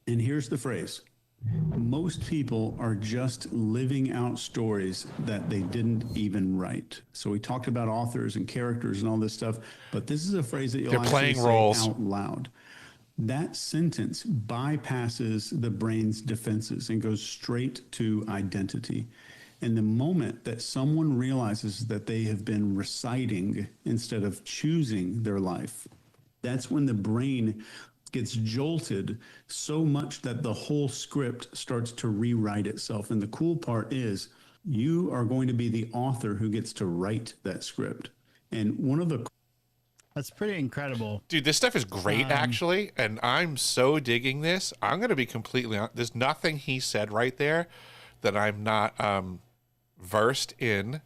And here's the phrase. Most people are just living out stories that they didn't even write. So we talked about authors and characters and all this stuff, but this is a phrase that you'll actually say out loud. That sentence bypasses the brain's defenses and goes straight to identity. And the moment that someone realizes that they have been reciting instead of choosing their life, that's when the brain gets jolted so much that the whole script starts to rewrite itself. And the cool part is you are going to be the author who gets to write that script. And one of the That's pretty incredible. Dude, this stuff is great, actually, and I'm so digging this. I'm going to be completely honest. There's nothing he said right there that I'm not versed in,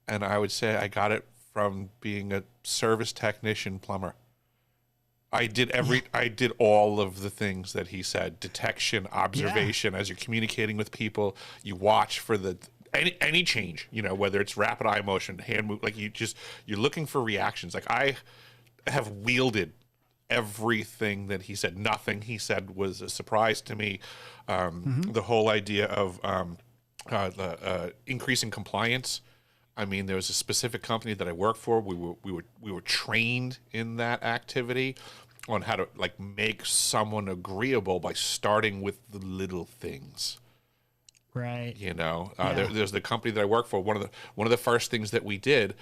and I would say I got it from being a service technician plumber. I did all of the things that he said: detection, observation. As you're communicating with people, you watch for any change. You know, whether it's rapid eye motion, hand move, like you're looking for reactions. Like I have wielded everything that he said. Nothing he said was a surprise to me. The whole idea of the increasing compliance. I mean, there was a specific company that I worked for. We were trained in that activity on how to like make someone agreeable by starting with the little things. Right. You know, there's the company that I work for. One of the first things that we did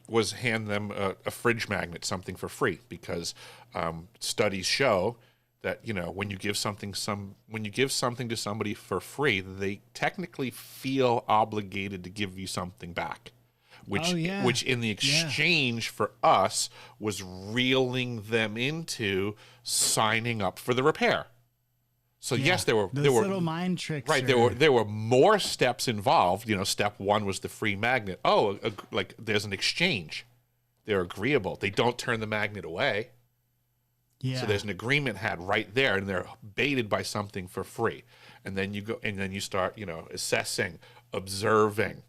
was hand them a fridge magnet, something for free, because studies show that, you know, when you give something to somebody for free, they technically feel obligated to give you something back, which in the exchange for us was reeling them into signing up for the repair. So yes, there were little mind tricks. Right, there were more steps involved. You know, step one was the free magnet. Oh, like there's an exchange. They're agreeable. They don't turn the magnet away. Yeah. So there's an agreement had right there, and they're baited by something for free. And then you go, and then you start, you know, assessing, observing,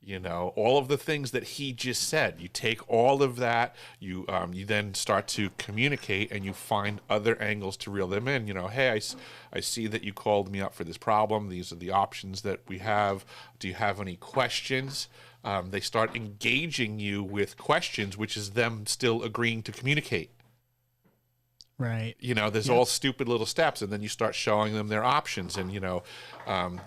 you know, all of the things that he just said. You take all of that, you then start to communicate, and you find other angles to reel them in. You know, hey, I see that you called me up for this problem. These are the options that we have. Do you have any questions? They start engaging you with questions, which is them still agreeing to communicate. Right. You know, there's all stupid little steps, and then you start showing them their options. And, you know,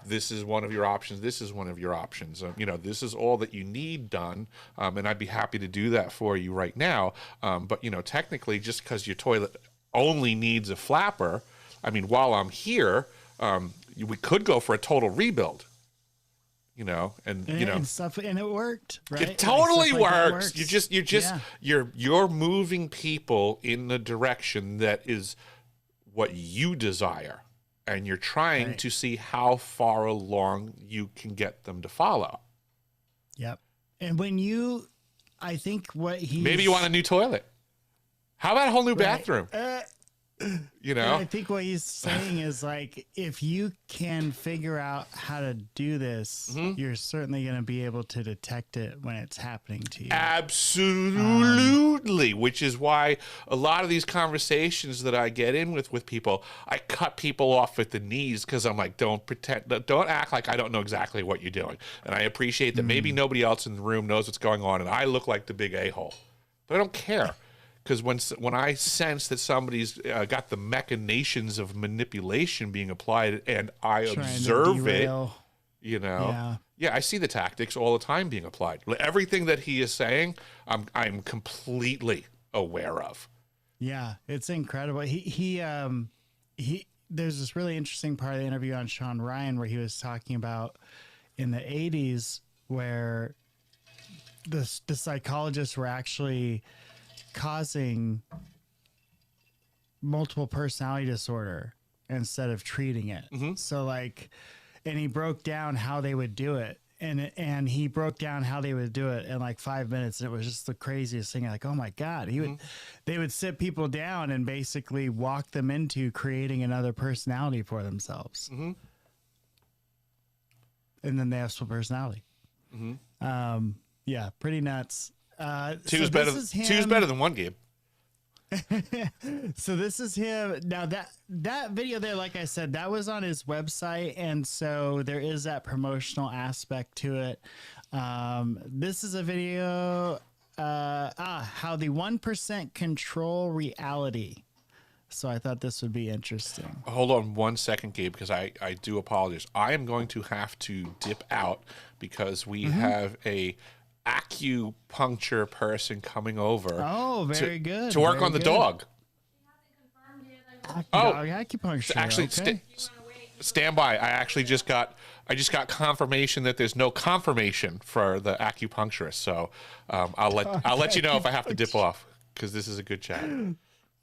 this is one of your options. This is one of your options. You know, this is all that you need done. And I'd be happy to do that for you right now. But, you know, technically, just because your toilet only needs a flapper, I mean, while I'm here, we could go for a total rebuild. You know, and you know, and stuff, and it worked, right? It totally works. You're moving people in the direction that is what you desire, and you're trying to see how far along you can get them to follow. Yep. And when I think what he maybe you want a new toilet. How about a whole new bathroom? You know, and I think what he's saying is like, if you can figure out how to do this, you're certainly going to be able to detect it when it's happening to you. Absolutely. Which is why a lot of these conversations that I get in with people, I cut people off at the knees because I'm like, don't act like I don't know exactly what you're doing. And I appreciate that maybe nobody else in the room knows what's going on and I look like the big a-hole, but I don't care. Because when I sense that somebody's got the machinations of manipulation being applied and I observe it, you know, I see the tactics all the time being applied. Everything that he is saying, I'm completely aware of. Yeah, it's incredible. He there's this really interesting part of the interview on Sean Ryan where he was talking about in the 80s where the psychologists were actually causing multiple personality disorder instead of treating it. So like, and he broke down how they would do it. And he broke down how they would do it in like 5 minutes. And it was just the craziest thing. Like, oh my God, they would sit people down and basically walk them into creating another personality for themselves. And then they have split personality. Yeah, pretty nuts. Two's better than one, Gabe. So this is him. Now that video there, like I said, that was on his website, and so there is that promotional aspect to it. This is a video how the 1% control reality. So I thought this would be interesting. Hold on 1 second, Gabe, because I do apologize. I am going to have to dip out because we have a acupuncture person coming over. Oh, very good. To work on the dog. Dog acupuncture. Actually, okay. stand by. I just got confirmation that there's no confirmation for the acupuncturist. So I'll let you know if I have to dip off because this is a good chat.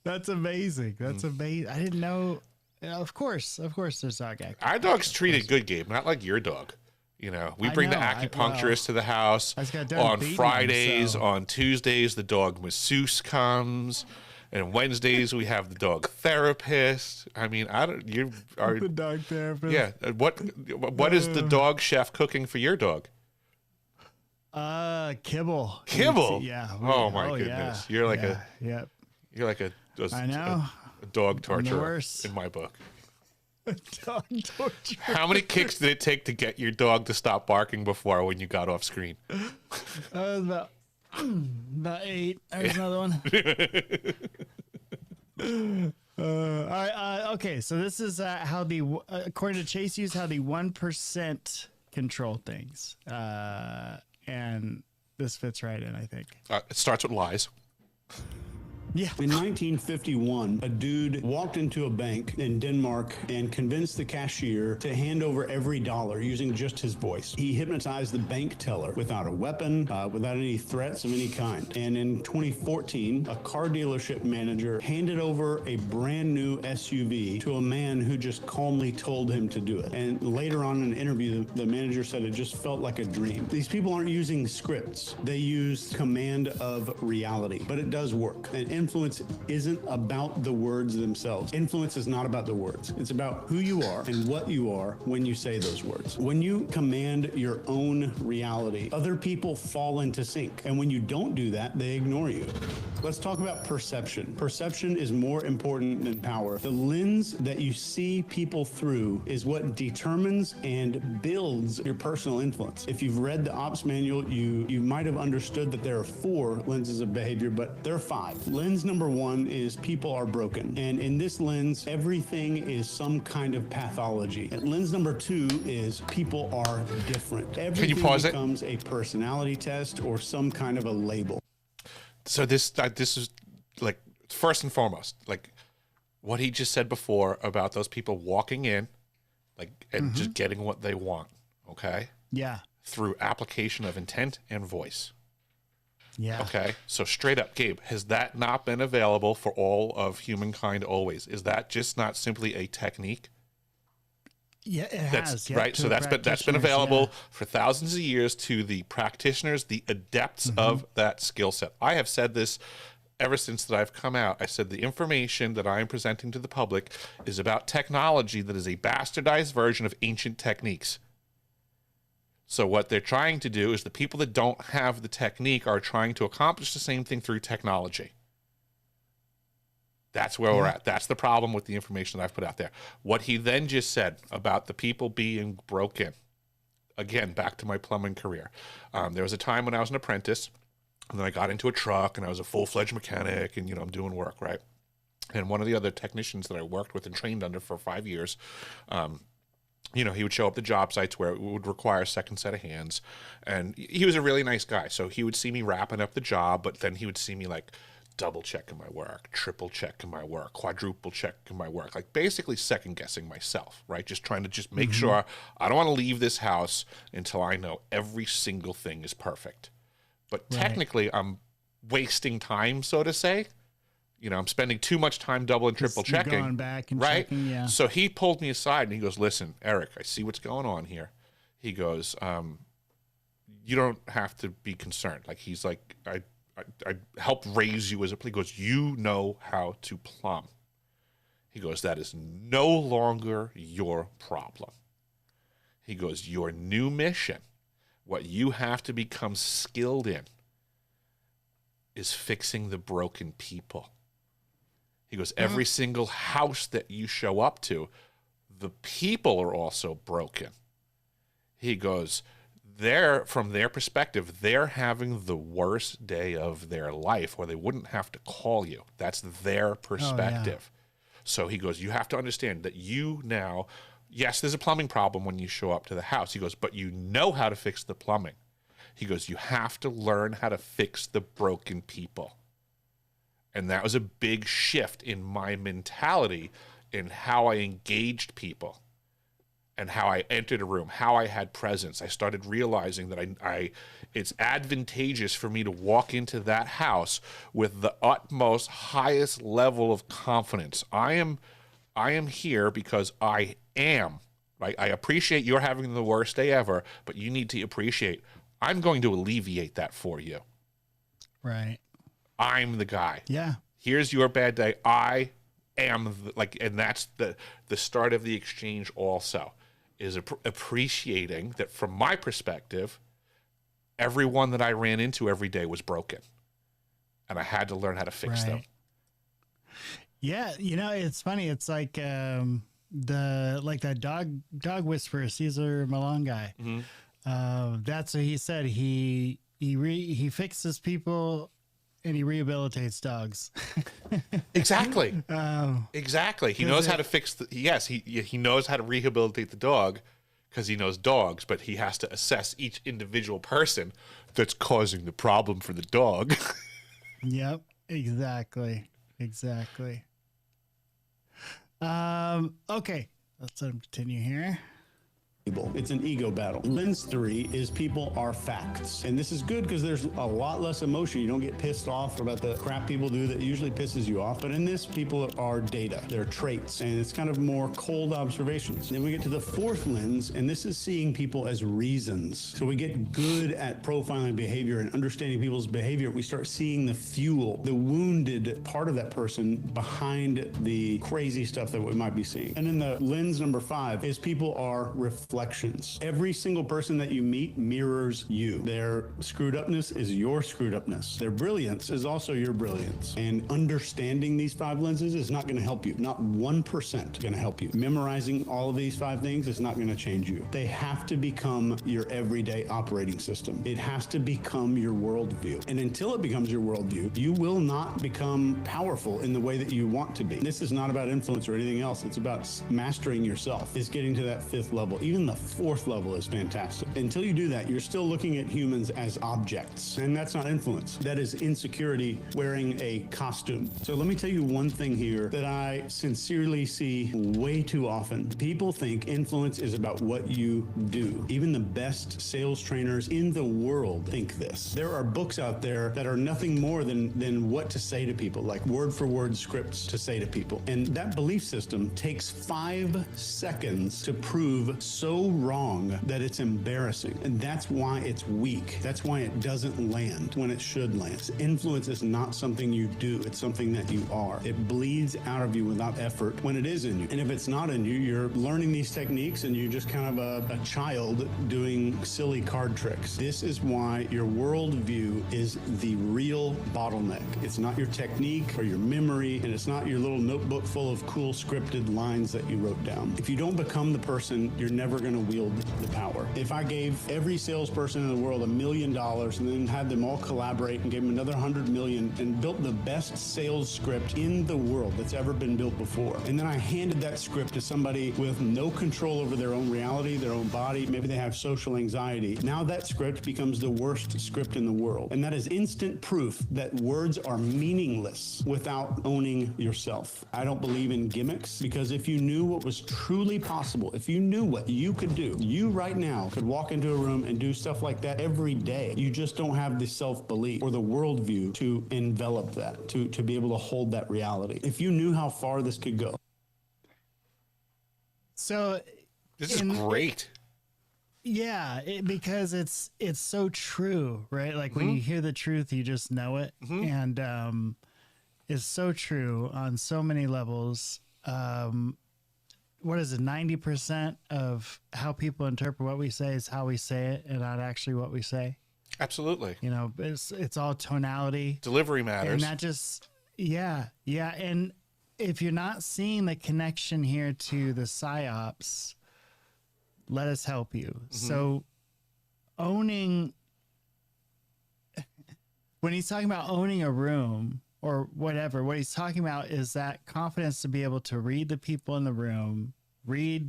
That's amazing. That's amazing. I didn't know. Of course, there's dog acupuncture. Our dog's treated good, Gabe. Not like your dog. You know, we bring the acupuncturist to the house on Fridays. On Tuesdays, the dog masseuse comes, and Wednesdays we have the dog therapist. I mean, you are the dog therapist. Yeah. What is the dog chef cooking for your dog? Kibble. Kibble. Yeah. Oh my goodness. Yeah. You're like you're like a dog torturer in my book. Dog torture. How many kicks did it take to get your dog to stop barking before when you got off screen? About 8. There's another one. All right. Okay. So this is how according to Chase Hughes, how the 1% control things, and this fits right in, I think. It starts with lies. Yeah. In 1951, a dude walked into a bank in Denmark and convinced the cashier to hand over every dollar using just his voice. He hypnotized the bank teller without a weapon, without any threats of any kind. And in 2014, a car dealership manager handed over a brand new SUV to a man who just calmly told him to do it. And later on in an interview, the manager said it just felt like a dream. These people aren't using scripts. They use command of reality, but it does work. And influence isn't about the words themselves. Influence is not about the words. It's about who you are and what you are when you say those words. When you command your own reality, other people fall into sync. And when you don't do that, they ignore you. Let's talk about perception. Perception is more important than power. The lens that you see people through is what determines and builds your personal influence. If you've read the ops manual, you might have understood that there are 4 lenses of behavior, but there are 5. Lens number 1 is people are broken. And in this lens, everything is some kind of pathology. And lens number 2 is people are different. Everything becomes a personality test or some kind of a label. So this is like, first and foremost, like what he just said before about those people walking in, like, and just getting what they want. Okay. Yeah. Through application of intent and voice. Yeah. Okay. So straight up, Gabe, has that not been available for all of humankind always? Is that just not simply a technique? Yeah, it has. Yeah, right. So that's been available for thousands of years to the practitioners, the adepts of that skill set. I have said this ever since that I've come out. I said the information that I am presenting to the public is about technology that is a bastardized version of ancient techniques. So what they're trying to do is the people that don't have the technique are trying to accomplish the same thing through technology. That's where we're at. That's the problem with the information that I've put out there. What he then just said about the people being broken, again, back to my plumbing career. There was a time when I was an apprentice, and then I got into a truck, and I was a full-fledged mechanic, and, I'm doing work, right? And one of the other technicians that I worked with and trained under for 5 years, he would show up to job sites where it would require a second set of hands. And he was a really nice guy. So he would see me wrapping up the job, but then he would see me like double checking my work, triple checking my work, quadruple checking my work, like basically second guessing myself, right? Just trying to just make sure I don't want to leave this house until I know every single thing is perfect. But technically I'm wasting time, so to say. I'm spending too much time double and triple checking. Going back and right? checking, yeah. So he pulled me aside and he goes, listen, Eric, I see what's going on here. He goes, you don't have to be concerned. Like, he's like, I helped raise you as a, he goes, you know how to plumb. He goes, that is no longer your problem. He goes, your new mission, what you have to become skilled in, is fixing the broken people. He goes, every single house that you show up to, the people are also broken. He goes, from their perspective, they're having the worst day of their life, or they wouldn't have to call you. That's their perspective. So he goes, you have to understand that you now, yes, there's a plumbing problem when you show up to the house. He goes, but you know how to fix the plumbing. He goes, you have to learn how to fix the broken people. And that was a big shift in my mentality in how I engaged people and how I entered a room, how I had presence. I started realizing that it's advantageous for me to walk into that house with the utmost, highest level of confidence. I am here because I am. Right? I appreciate you're having the worst day ever, but you need to appreciate I'm going to alleviate that for you. Right. I'm the guy. Yeah. Here's your bad day. I am and that's the start of the exchange also, is appreciating that from my perspective, everyone that I ran into every day was broken, and I had to learn how to fix them. Yeah. It's funny. It's like, that dog whisperer, Cesar Millan guy. That's what he said. He fixes people and he rehabilitates dogs. Exactly. Exactly. He knows how to fix he knows how to rehabilitate the dog because he knows dogs, but he has to assess each individual person that's causing the problem for the dog. Yep. Exactly. Okay. Let's let him continue here. It's an ego battle. Lens 3 is people are facts. And this is good because there's a lot less emotion. You don't get pissed off about the crap people do that usually pisses you off. But in this, people are data. They're traits. And it's kind of more cold observations. Then we get to the fourth lens, and this is seeing people as reasons. So we get good at profiling behavior and understanding people's behavior. We start seeing the fuel, the wounded part of that person behind the crazy stuff that we might be seeing. And then the lens number 5 is people are reflections. Every single person that you meet mirrors you. Their screwed upness is your screwed upness. Their brilliance is also your brilliance. And understanding these 5 lenses is not going to help you. Not 1% going to help you. Memorizing all of these 5 things is not going to change you. They have to become your everyday operating system. It has to become your worldview. And until it becomes your worldview, you will not become powerful in the way that you want to be. This is not about influence or anything else. It's about mastering yourself. It's getting to that 5th level. Even the 4th level is fantastic. Until you do that, you're still looking at humans as objects. And that's not influence. That is insecurity wearing a costume. So let me tell you one thing here that I sincerely see way too often. People think influence is about what you do. Even the best sales trainers in the world think this. There are books out there that are nothing more than what to say to people, like word for word scripts to say to people. And that belief system takes 5 seconds to prove so so wrong that it's embarrassing. And that's why it's weak. That's why it doesn't land when it should land. Influence is not something you do. It's something that you are. It bleeds out of you without effort when it is in you. And if it's not in you, you're learning these techniques and you're just kind of a child doing silly card tricks. This is why your worldview is the real bottleneck. It's not your technique or your memory, and it's not your little notebook full of cool scripted lines that you wrote down. If you don't become the person, you're never going to wield the power. If I gave every salesperson in the world $1 million and then had them all collaborate and gave them another 100 million and built the best sales script in the world that's ever been built before, and then I handed that script to somebody with no control over their own reality, their own body, maybe they have social anxiety, now that script becomes the worst script in the world. And that is instant proof that words are meaningless without owning yourself. I don't believe in gimmicks, because if you knew what was truly possible, if you knew what you could do, you right now could walk into a room and do stuff like that every day. You just don't have the self-belief or the worldview to envelop that, to be able to hold that reality. If you knew how far this could go. So this is great. Yeah, because it's so true, right? Like when you hear the truth, you just know it. And it's so true on so many levels. What is it? 90% of how people interpret what we say is how we say it and not actually what we say. Absolutely. You know, it's all tonality. Delivery matters. And that just, yeah. And if you're not seeing the connection here to the PSY-OPS, let us help you. So owning, when he's talking about owning a room or whatever, what he's talking about is that confidence to be able to read the people in the room, read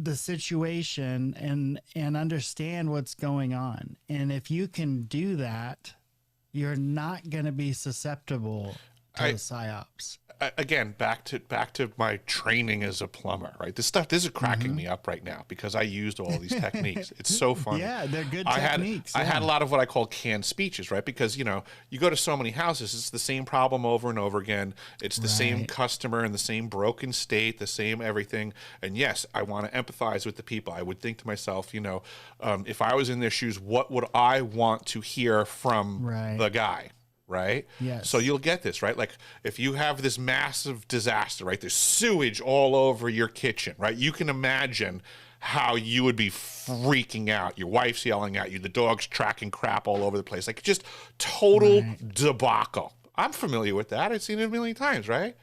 the situation and understand what's going on. And if you can do that, you're not going to be susceptible to the PSY-OPS. Again, back to my training as a plumber, right? This is cracking me up right now because I used all these techniques. It's so funny. Yeah, they're good techniques. I had a lot of what I call canned speeches, right? Because, you go to so many houses, it's the same problem over and over again. It's the same customer in the same broken state, the same everything. And yes, I want to empathize with the people. I would think to myself, if I was in their shoes, what would I want to hear from the guy? Right? Yes. So you'll get this, right? Like if you have this massive disaster, right? There's sewage all over your kitchen, right? You can imagine how you would be freaking out. Your wife's yelling at you. The dog's tracking crap all over the place. Like just total debacle. I'm familiar with that. I've seen it a million times, right?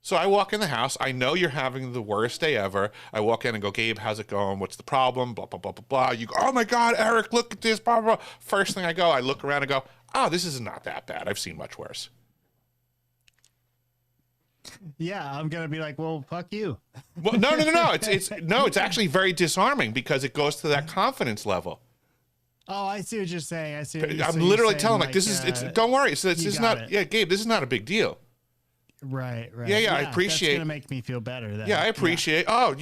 So I walk in the house. I know you're having the worst day ever. I walk in and go, Gabe, how's it going? What's the problem? Blah, blah, blah, blah, blah. You go, oh my God, Eric, look at this, blah, blah, blah. First thing I look around and go, oh, this is not that bad. I've seen much worse. Yeah, I'm gonna be like, well, fuck you. Well, no. It's actually very disarming because it goes to that confidence level. Oh, I see what you're saying. I'm literally telling like this is. Don't worry. It's not. Yeah, Gabe, this is not a big deal. Right. Yeah, I appreciate. That's gonna make me feel better. Then. Yeah, I appreciate. Yeah.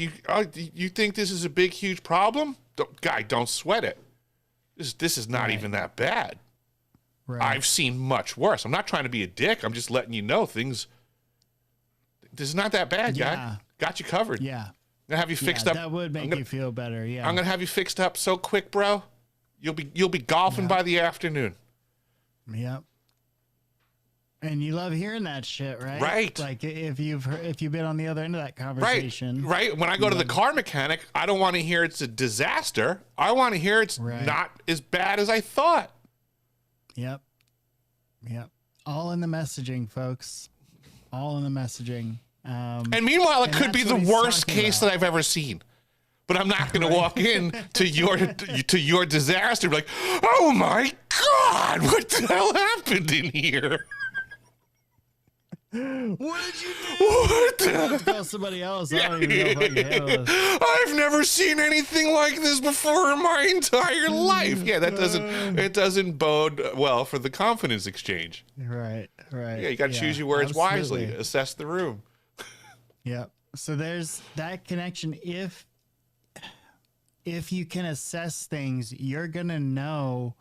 You think this is a big, huge problem? Don't sweat it. This is not even that bad. Right. I've seen much worse. I'm not trying to be a dick. I'm just letting you know things. This is not that bad, guy. Got you covered. Yeah. I'm gonna have you fixed up. That would make you feel better. Yeah. I'm gonna have you fixed up so quick, bro. You'll be golfing by the afternoon. Yep. And you love hearing that shit, right? Right. Like if you've been on the other end of that conversation. Right. When I go to the car mechanic, I don't want to hear it's a disaster. I want to hear it's not as bad as I thought. Yep. All in the messaging, folks. All in the messaging. And meanwhile, it could be the worst case that I've ever seen. But I'm not going to walk in to your disaster and be like, oh my God, what the hell happened in here? What did you do? What the? Tell somebody else. I don't even know if I can handle this. I've never seen anything like this before in my entire life. Yeah, it doesn't bode well for the confidence exchange. Right. Yeah, you got to choose your words wisely. Assess the room. Yeah. So there's that connection. If you can assess things, you're gonna know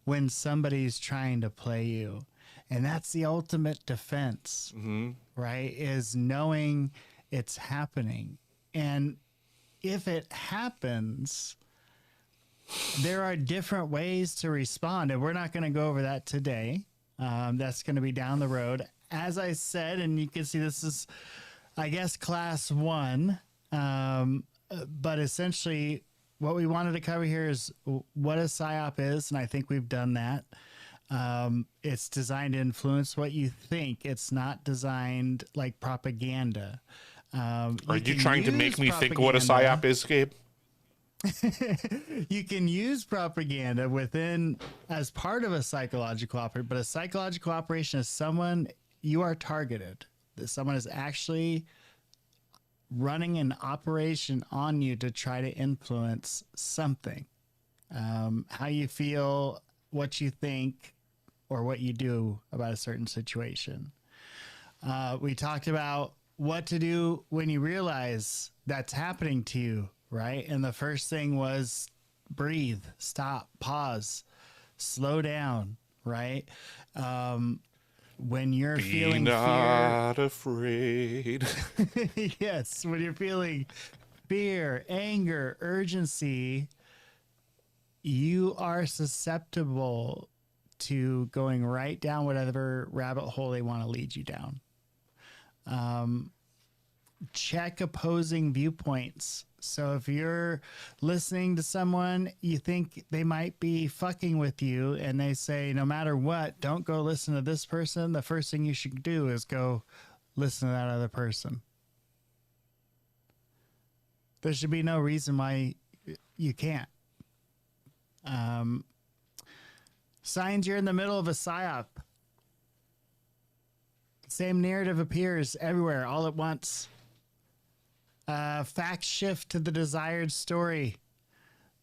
when somebody's trying to play you. And that's the ultimate defense, right? Is knowing it's happening. And if it happens, there are different ways to respond, and we're not going to go over that today. That's going to be down the road. As I said, and you can see this is, I guess, class 1, but essentially what we wanted to cover here is what a PSYOP is, and I think we've done that. It's designed to influence what you think. It's not designed like propaganda. Are you trying to make me think what a PSYOP is, Gabe? You can use propaganda within as part of a psychological operation, but a psychological operation is someone you are targeted. That someone is actually running an operation on you to try to influence something. How you feel, what you think, or what you do about a certain situation. We talked about what to do when you realize that's happening to you, right? And the first thing was breathe, stop, pause, slow down, right? When you're feeling not afraid. Yes, when you're feeling fear, anger, urgency, you are susceptible to going right down whatever rabbit hole they want to lead you down. Check opposing viewpoints. So if you're listening to someone, you think they might be fucking with you, and they say, no matter what, don't go listen to this person. The first thing you should do is go listen to that other person. There should be no reason why you can't. Signs you're in the middle of a PSYOP. Same narrative appears everywhere all at once. Facts shift to the desired story.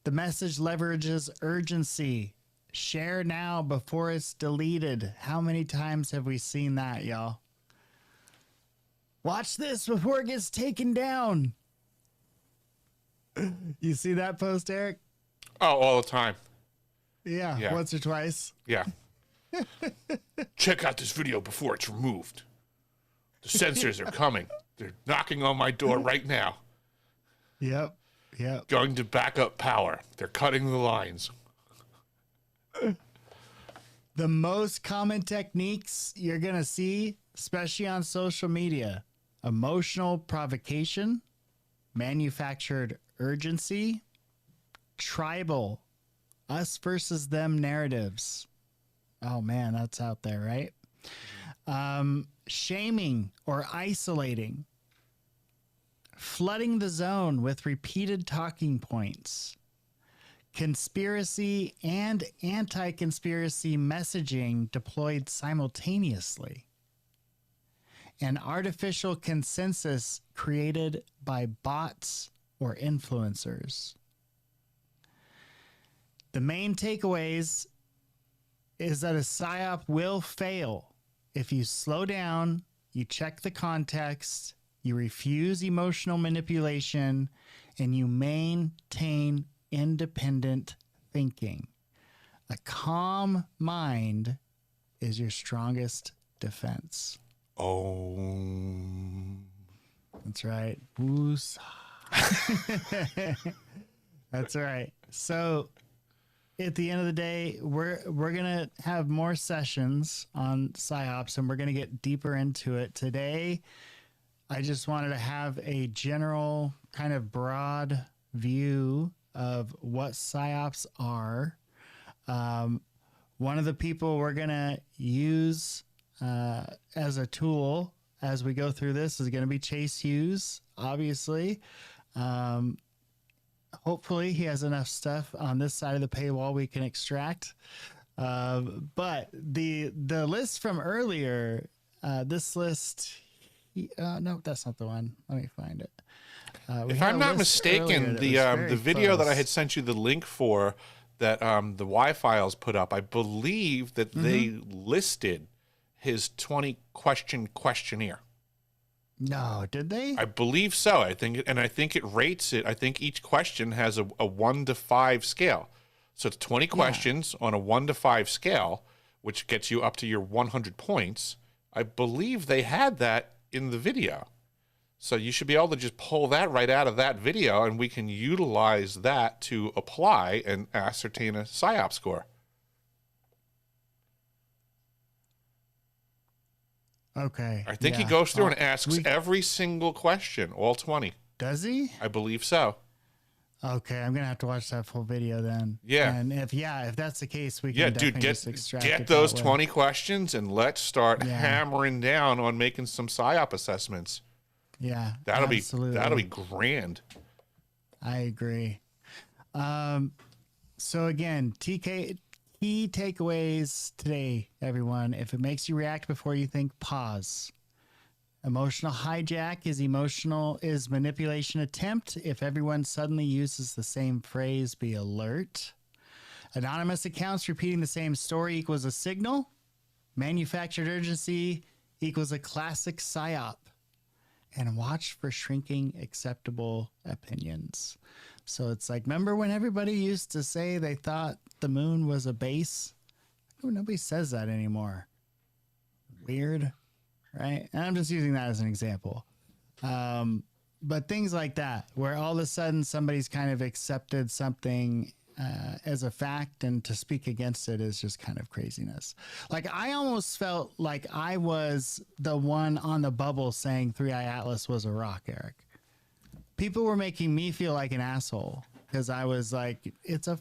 The message leverages urgency. Share now before it's deleted. How many times have we seen that, y'all? Watch this before it gets taken down. You see that post, Eric? Oh, all the time. Yeah, once or twice. Yeah. Check out this video before it's removed. The censors are coming. They're knocking on my door right now. Yep. Going to backup power. They're cutting the lines. The most common techniques you're going to see, especially on social media: emotional provocation, manufactured urgency, tribal, us versus them narratives. Oh man, that's out there, right? Shaming or isolating, flooding the zone with repeated talking points, conspiracy and anti-conspiracy messaging deployed simultaneously, and artificial consensus created by bots or influencers. The main takeaways is that a PSYOP will fail if you slow down, you check the context, you refuse emotional manipulation, and you maintain independent thinking. A calm mind is your strongest defense. Oh. That's right. Woosah. That's right. So at the end of the day, we're gonna have more sessions on PSYOPs, and we're gonna get deeper into it. Today, I just wanted to have a general kind of broad view of what PSYOPs are. One of the people we're gonna use as a tool as we go through this is gonna be Chase Hughes, obviously. Hopefully he has enough stuff on this side of the paywall we can extract. But the list from earlier, this list, no, that's not the one. Let me find it. If I'm not mistaken, the video that I had sent you the link for that the Y-Files put up, I believe that they listed his 20-question questionnaire. No, did they? I believe so. I think it rates it. I think each question has a 1 to 5 scale. So it's 20 questions on a 1 to 5 scale, which gets you up to your 100 points. I believe they had that in the video. So you should be able to just pull that right out of that video, and we can utilize that to apply and ascertain a PSY-OPS score. Okay. I think he goes through and asks every single question, all 20. Does he? I believe so. Okay, I'm gonna have to watch that full video then. Yeah. And if that's the case, we can definitely just extract get it those that way. 20 questions and let's start hammering down on making some PSYOP assessments. Yeah, that'll absolutely. be grand. I agree. So again, key takeaways today, everyone. If it makes you react before you think, pause. Emotional hijack is manipulation attempt. If everyone suddenly uses the same phrase, be alert. Anonymous accounts repeating the same story equals a signal. Manufactured urgency equals a classic psyop. And watch for shrinking acceptable opinions. So it's like, remember when everybody used to say they thought the moon was a base? Oh, nobody says that anymore. Weird, right? And I'm just using that as an example. But things like that, where all of a sudden somebody's kind of accepted something as a fact, and to speak against it is just kind of craziness. Like, I almost felt like I was the one on the bubble saying Three Eye Atlas was a rock, Eric. People were making me feel like an asshole because I was like, it's a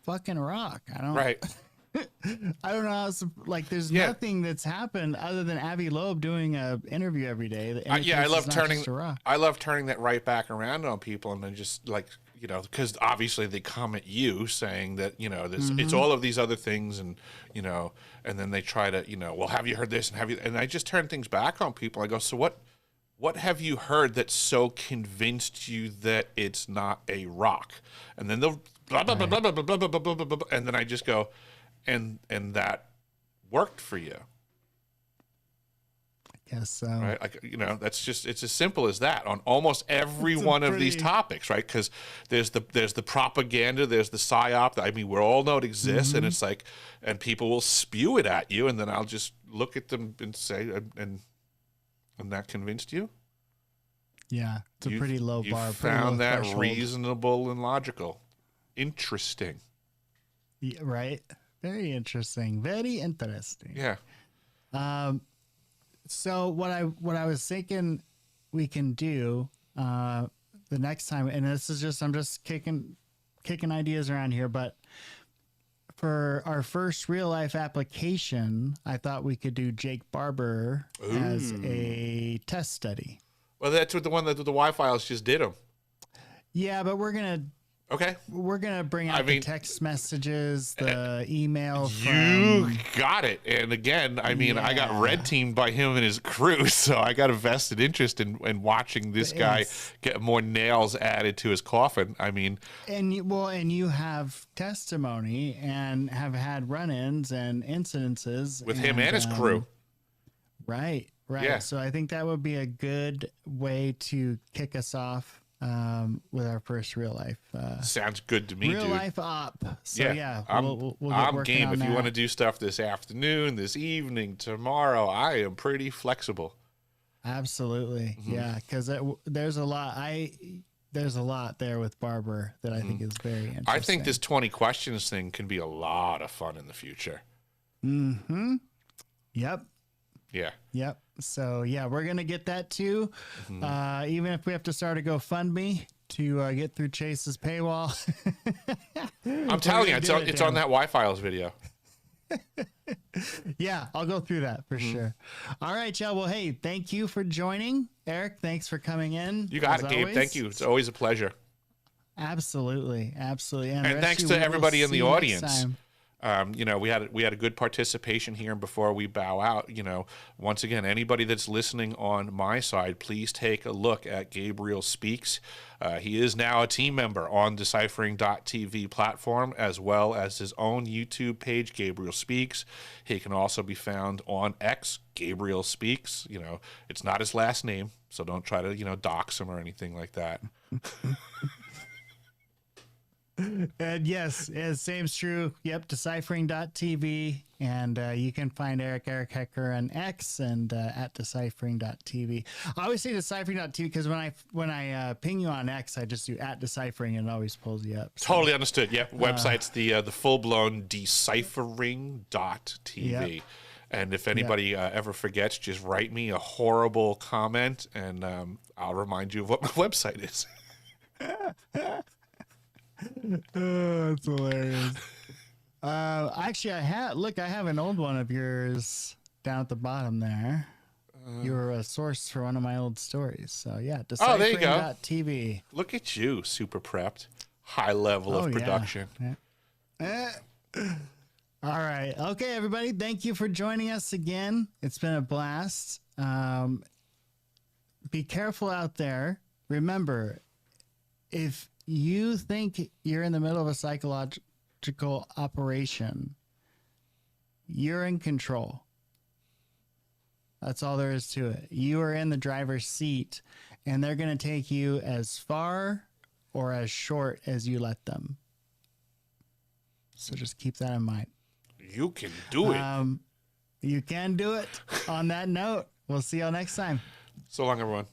fucking rock. I don't know how else, like, there's nothing that's happened other than Avi Loeb doing a interview every day. I love turning that right back around on people, and then just like, you know, because obviously they come at you saying that, you know, this it's all of these other things, and, you know, and then they try to, you know, well, have you heard this, and I just turn things back on people. I go, so what have you heard that so convinced you that it's not a rock? And then they'll blah blah blah blah blah blah blah blah blah blah, blah, and then I just go, and that worked for you. I guess so. Right, like, you know, it's as simple as that on almost every one of these topics, right? Because there's the propaganda, there's the psyop. I mean, we all know it exists, and it's like, and people will spew it at you, and then I'll just look at them and say, and that convinced you? Yeah, it's a pretty low bar. You found that reasonable and logical, interesting. Yeah, right. Very interesting. Very interesting. Yeah. So what I was thinking we can do the next time, and this is just, I'm just kicking ideas around here, but for our first real life application, I thought we could do Jake Barber as a test study. Well, that's what the one that the Y-Files just did them. Yeah, but we're gonna bring out the text messages, the email. You got it. And again, I mean, I got red teamed by him and his crew, so I got a vested interest in watching this guy get more nails added to his coffin. I mean, and you have testimony and have had run-ins and incidences with him and his crew. Right. Yeah. So I think that would be a good way to kick us off with our first real life. Sounds good to me, real dude. life op. So we'll get I'm working game. on If that. you want to do stuff this afternoon, this evening, tomorrow, I am pretty flexible. Absolutely, yeah. Because there's a lot. There's a lot there with Barber that I think is very interesting. I think this 20 questions thing can be a lot of fun in the future. Yep. Yeah. Yep. So yeah, we're gonna get that too. Even if we have to start a GoFundMe to get through Chase's paywall. I'm telling you, it's on that Y-Files video. Yeah, I'll go through that for sure. All right, y'all. Well, hey, thank you for joining. Eric, thanks for coming in. You got it, Gabe. Always. Thank you. It's always a pleasure. Absolutely. And thanks to everybody in the audience. You know, we had a good participation here. And before we bow out, you know, once again, anybody that's listening on my side, please take a look at Gabriel Speaks. He is now a team member on Deciphering.tv platform, as well as his own YouTube page, Gabriel Speaks. He can also be found on X, Gabriel Speaks. You know, it's not his last name, so don't try to, you know, dox him or anything like that. And yes, same's true. Yep, deciphering.tv. And you can find Eric Hecker on X and at deciphering.tv. I always say deciphering.tv because when I ping you on X, I just do at deciphering and it always pulls you up. So. Totally understood. Yep, website's the full-blown deciphering.tv. Yep. And if anybody ever forgets, just write me a horrible comment and I'll remind you of what my website is. Oh, that's hilarious. Actually, I have an old one of yours down at the bottom there. You were a source for one of my old stories. So, yeah, deciphering.tv. Look at you, super prepped. High level of production. Yeah. All right. Okay, everybody. Thank you for joining us again. It's been a blast. Be careful out there. Remember, if you think you're in the middle of a psychological operation, you're in control. That's all there is to it. You are in the driver's seat, and they're going to take you as far or as short as you let them. So just keep that in mind. You can do it. You can do it. On that note, we'll see y'all next time. So long, everyone.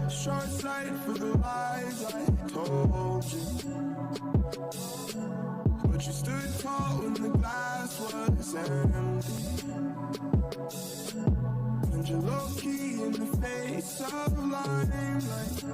Short sight for the lies I told you, but you stood tall when the glass was empty, and you're low-key in the face of limelight.